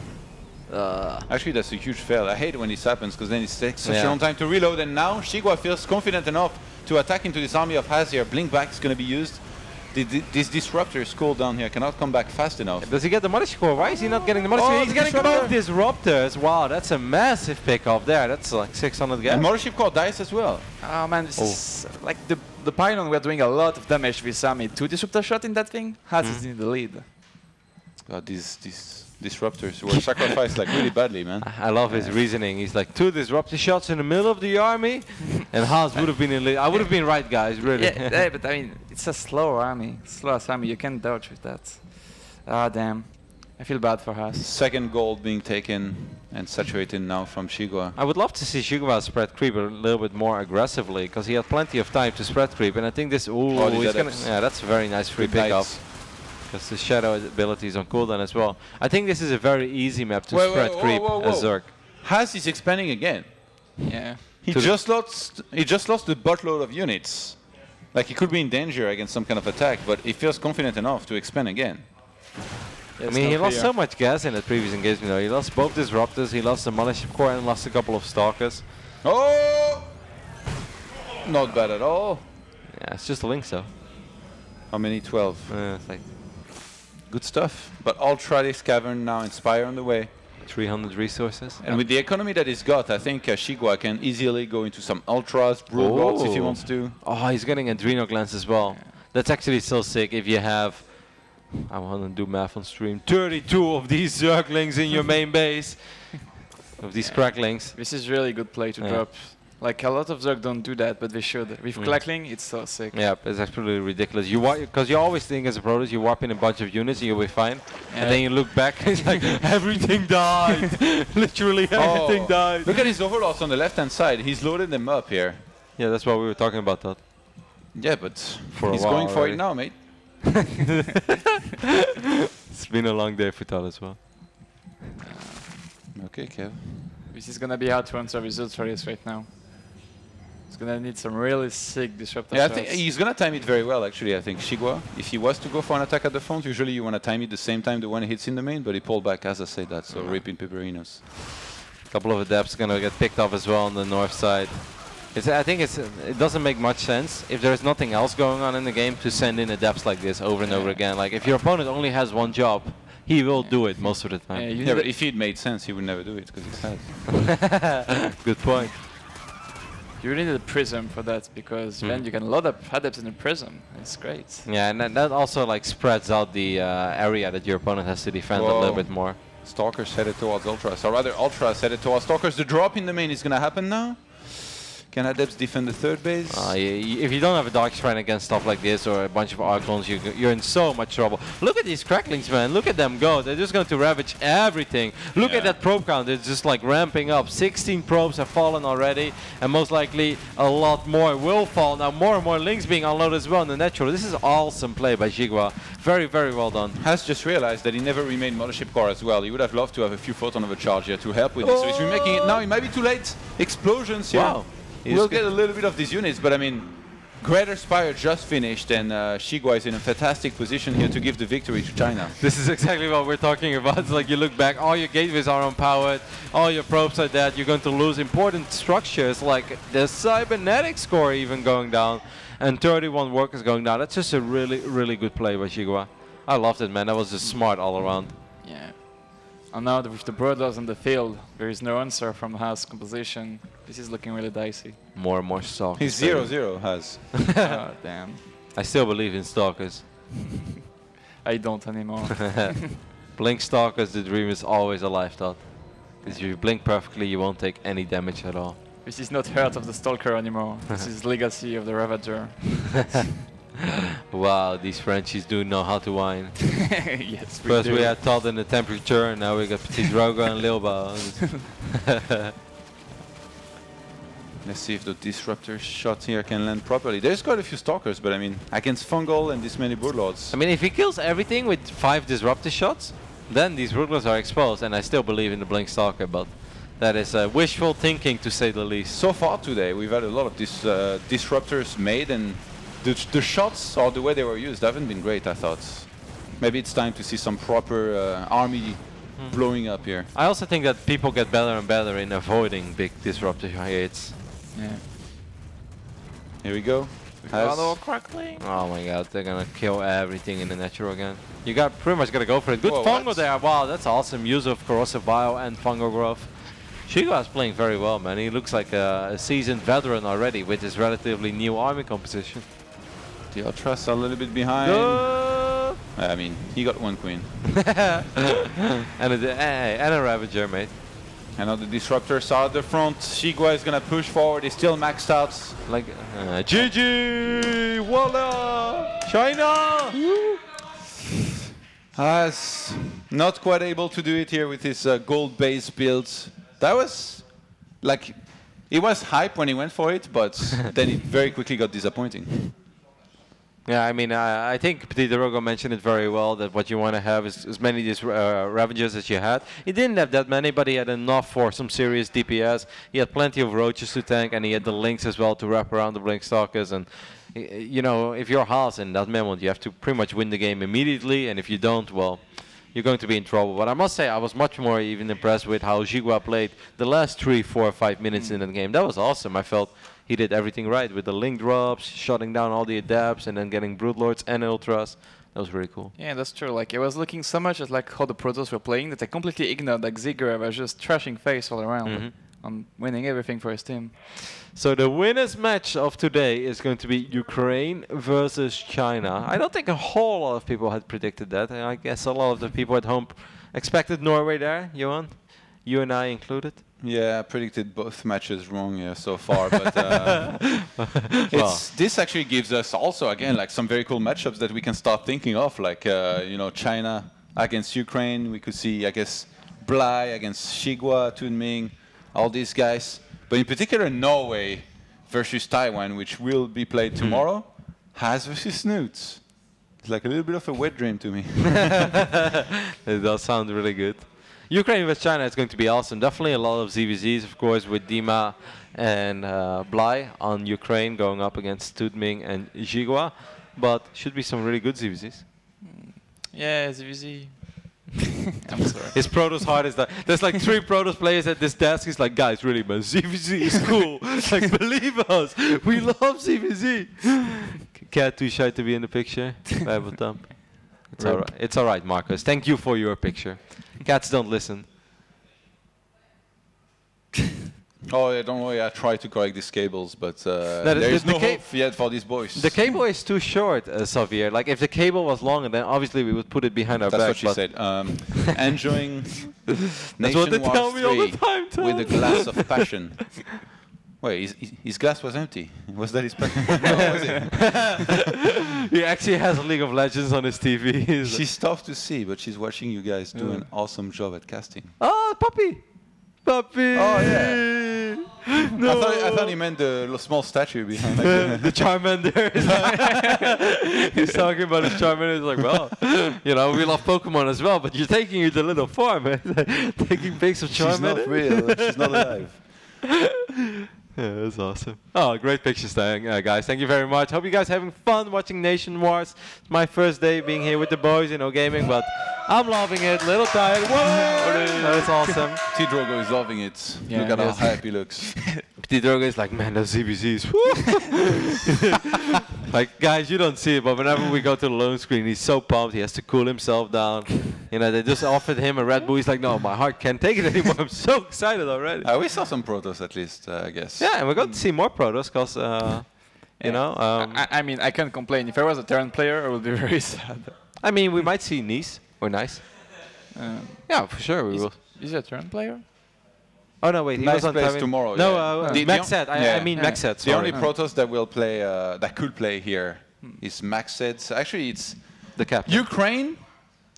Actually, that's a huge fail. I hate it when this happens, because then it takes such a long time to reload, and now Shigua feels confident enough to attack into this army of Haas here. Blink back is going to be used. This Disruptor is cooled down here, cannot come back fast enough. Does he get the Mothership Core? Why is he not getting the Mothership Core? He's getting both Disruptors. Wow, that's a massive pick off there. That's like 600 gas. And Mothership Core dies as well. Oh man, this is like the Pylon. We're doing a lot of damage to this army. 2 Disruptor shot in that thing. Haas is in the lead. God, these Disruptors were sacrificed like really badly, man. I love his reasoning. He's like 2 Disruptor shots in the middle of the army, and Haas would have been in lead. I would have been right, guys, really. Yeah, but I mean, it's a slow army. Slowest army. You can't dodge with that. Ah, damn. I feel bad for Haas. Second gold being taken and saturated now from Shigua. I would love to see Shigua spread creep a little bit more aggressively, because he had plenty of time to spread creep, and I think this. He's gonna, that's a very nice free pickup. Because the Shadow ability is on cooldown as well. I think this is a very easy map to spread creep as Zerg. Haas is expanding again. Yeah. He just lost the buttload of units. Like he could be in danger against some kind of attack, but he feels confident enough to expand again. I mean, he lost so much gas in the previous engagement though. He lost both Disruptors, he lost the Mothership Core, and lost a couple of Stalkers. Oh! Not bad at all. Yeah, it's just a Link, so. How many? 12. It's like good stuff. But Ultra this Cavern now, Inspire on the way. 300 resources. And with the economy that he's got, I think Shigua can easily go into some Ultras, Brood Lords if he wants to. Oh, he's getting Adrenal Glands as well. That's actually so sick if you have, I want to do math on stream, 32 of these Zerglings in your main base. Of these Cracklings. This is really good play to drop. Like a lot of Zerg don't do that, but they should. With Crackling, it's so sick. Yeah, it's absolutely ridiculous. Because you always think as a Protoss, you warp in a bunch of units and you'll be fine. And then you look back, it's like, everything died. Literally everything died. Look at his Overlords on the left-hand side. He's loaded them up here. Yeah, that's what we were talking about, that. Yeah, but he's going for it now, mate. It's been a long day for Todd as well. Okay, Kev. This is gonna be hard to answer with Ultras right now. It's gonna need some really sick disruptor Yeah, I shots. think he's gonna time it very well, actually. I think Shigua, if he was to go for an attack at the front, usually you want to time it the same time the one hits in the main, but he pulled back as I said that, so rip in Peperinos. A couple of Adepts gonna get picked off as well on the north side. I think it doesn't make much sense if there's nothing else going on in the game to send in Adepts like this over and over again. Like if your opponent only has one job, he will do it most of the time. Yeah, but if it made sense, he would never do it because he's sad. Good point. You need a prism for that because then you can load up Adepts in a prism. It's great. Yeah, and that also like spreads out the area that your opponent has to defend a little bit more. Stalkers headed towards Ultras, or rather Ultras headed towards Stalkers. The drop in the main is gonna happen now. Can Adepts defend the third base? If you don't have a Dark Shrine against stuff like this or a bunch of Archons, you're in so much trouble. Look at these Cracklings, man. Look at them go. They're just going to ravage everything. Look at that probe count. It's just like ramping up. 16 probes have fallen already, and most likely a lot more will fall. Now more and more links being unloaded as well in the natural. This is awesome play by Jigua. Very, very well done. Has just realized that he never remained Mothership Core as well. He would have loved to have a few photon of a charge here to help with it. So he's remaking it now. It might be too late. Explosions here. Wow. We'll get a little bit of these units, but I mean, Greater Spire just finished, and Shigua is in a fantastic position here to give the victory to China. This is exactly what we're talking about. It's like you look back, all your gateways are unpowered, all your probes are dead, you're going to lose important structures like the cybernetics core even going down, and 31 workers going down. That's just a really, really good play by Shigua. I loved it, man. That was just smart all around. Yeah. And now with the Broodlords on the field, there is no answer from Haas composition. This is looking really dicey. More and more stalkers. He's 0-0 has. Oh, damn. I still believe in stalkers. I don't anymore. Blink stalkers, the dream is always alive, Todd. Because if you blink perfectly, you won't take any damage at all. This is not Heart of the Stalker anymore. This is Legacy of the Ravager. Wow, these Frenchies do know how to whine. Yes, First we had Todd in the temperature, and now we got Petit Drogo and Lilba. Let's see if the disruptor shot here can land properly. There's quite a few stalkers, but I mean, against Fungal and this many Broodlords. I mean, if he kills everything with 5 disruptor shots, then these Broodlords are exposed, and I still believe in the Blink Stalker, but that is wishful thinking to say the least. So far today, we've had a lot of these disruptors made, and the shots or the way they were used haven't been great, I thought. Maybe it's time to see some proper army blowing up here. I also think that people get better and better in avoiding big disruptor hits. Yeah. Here we go. Crackling. Oh my god, they're gonna kill everything in the natural again. You got pretty much gotta go for it. Good Whoa, fungal what? there. Wow, that's awesome use of corrosive bio and fungal growth. Shigua is playing very well, man. He looks like a seasoned veteran already with his relatively new army composition. The Ultras are a little bit behind. I mean, he got one queen. and a Ravager, mate. And now the disruptors are at the front. Shigua is gonna push forward. He's still maxed out. Like GG! Voila! China! Has not quite able to do it here with his gold base build. That was like, it was hype when he went for it, but then it very quickly got disappointing. Yeah, I mean, I think Petit Drogo mentioned it very well, that what you want to have is as many of these Ravagers as you had. He didn't have that many, but he had enough for some serious DPS. He had plenty of Roaches to tank, and he had the Lynx as well to wrap around the Blink Stalkers. And, you know, if you're Haas in that moment, you have to pretty much win the game immediately, and if you don't, well, you're going to be in trouble. But I must say, I was much more even impressed with how Jigua played the last 3, 4, 5 minutes in the game. That was awesome. I felt he did everything right with the link drops, shutting down all the adapts, and then getting Broodlords and Ultras. That was really cool. Yeah, that's true. Like, I was looking so much at like how the Protoss were playing that I completely ignored like Ziggurat was just trashing face all around on winning everything for his team. So the winners match of today is going to be Ukraine versus China. I don't think a whole lot of people had predicted that. And I guess a lot of the people at home expected Norway there, Johan. You and I included. Yeah, I predicted both matches wrong so far, but this actually gives us also again like some very cool matchups that we can start thinking of, like you know, China against Ukraine. We could see, I guess, Blai against Shigua, Tunming, all these guys. But in particular, Norway versus Taiwan, which will be played tomorrow, Has versus Snoots. It's like a little bit of a wet dream to me. It does sound really good. Ukraine versus China is going to be awesome. Definitely a lot of ZVZs, of course, with Dima and Blai on Ukraine going up against Tudming and Jigua. But should be some really good ZVZs. Yeah, ZVZ. I'm sorry. His Protoss heart is like, there's like 3 Protoss players at this desk. He's like, guys, really, man, ZVZ is cool. Like, believe us, we love ZVZ. Cat too shy to be in the picture. Bible thump. It's all right. It's all right, Marcus. Thank you for your picture. Cats don't listen. Oh, yeah, don't worry. I tried to correct these cables, but there is no hope yet for these boys. The cable is too short, Xavier. Like, if the cable was longer, then obviously we would put it behind our back. That's what she said. Enjoying That's what they tell me all the time, Tom. with a glass of passion. Wait, his glass was empty. Was that his passion? No, was it? He actually has a League of Legends on his TV. She's tough to see, but she's watching you guys do an awesome job at casting. Oh, puppy! Puppy! Oh, yeah. No. I thought he meant the small statue behind the Charmander. He's talking about his Charmander. He's like, well, you know, we love Pokemon as well, but you're taking it a little far, man. Taking pics of Charmander. She's not real. She's not alive. Yeah, that's awesome. Oh, great pictures, guys. Thank you very much. Hope you guys are having fun watching NationWars. It's my first day being here with the boys, you know, gaming, but I'm loving it. Little tired. Whoa! That's awesome. T-Drogo is loving it. Yeah, look at how happy he looks. T-Drogo is like, man, those ZBZs. Like, guys, you don't see it, but whenever we go to the lone screen, he's so pumped. He has to cool himself down. You know, they just offered him a Red Bull. He's like, no, my heart can't take it anymore. I'm so excited already. We saw some Protoss at least, I guess. Yeah, and we're going to see more Protoss because, you know. I mean, I can't complain. If I was a Terran player, I would be very sad. I mean, we might see Nice or Nice. Yeah, for sure we will. Is he a Terran player? Oh, no, wait. He Nice was on plays Taiwan. tomorrow. No, yeah. Maxed. I mean Maxed. The only Protoss that will play, that could play here is Maxed. Actually, it's the captain. Ukraine.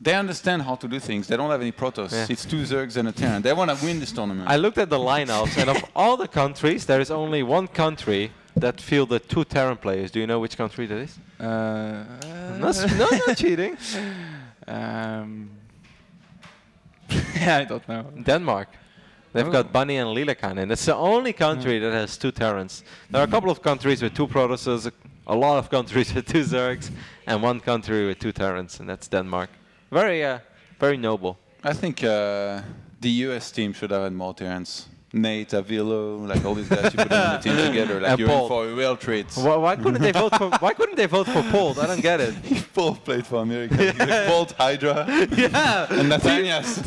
They understand how to do things. They don't have any Protoss. Yeah. It's 2 Zergs and a Terran. They want to win this tournament. I looked at the lineups, and of all the countries, there is only one country that fielded 2 Terran players. Do you know which country that is? No, not cheating. Yeah, I don't know. Denmark. They've got Bunny and Lillekan, and it's the only country that has 2 Terrans. There are a couple of countries with 2 Protosses, a lot of countries with 2 Zergs, and 1 country with 2 Terrans, and that's Denmark. Very, very noble. I think the US team should have had more Terrans. Nate, Avilo, like all these guys you put on the team together, like you're in for a real treat. Why couldn't they vote for? Why couldn't they vote for Paul? I don't get it. Paul played for America. Yeah. Bolt, Hydra, yeah, and Nathanias.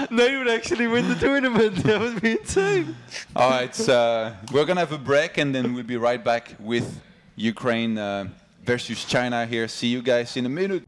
They would actually win the tournament. That would be insane. All right, we're gonna have a break, and then we'll be right back with Ukraine versus China here. See you guys in a minute.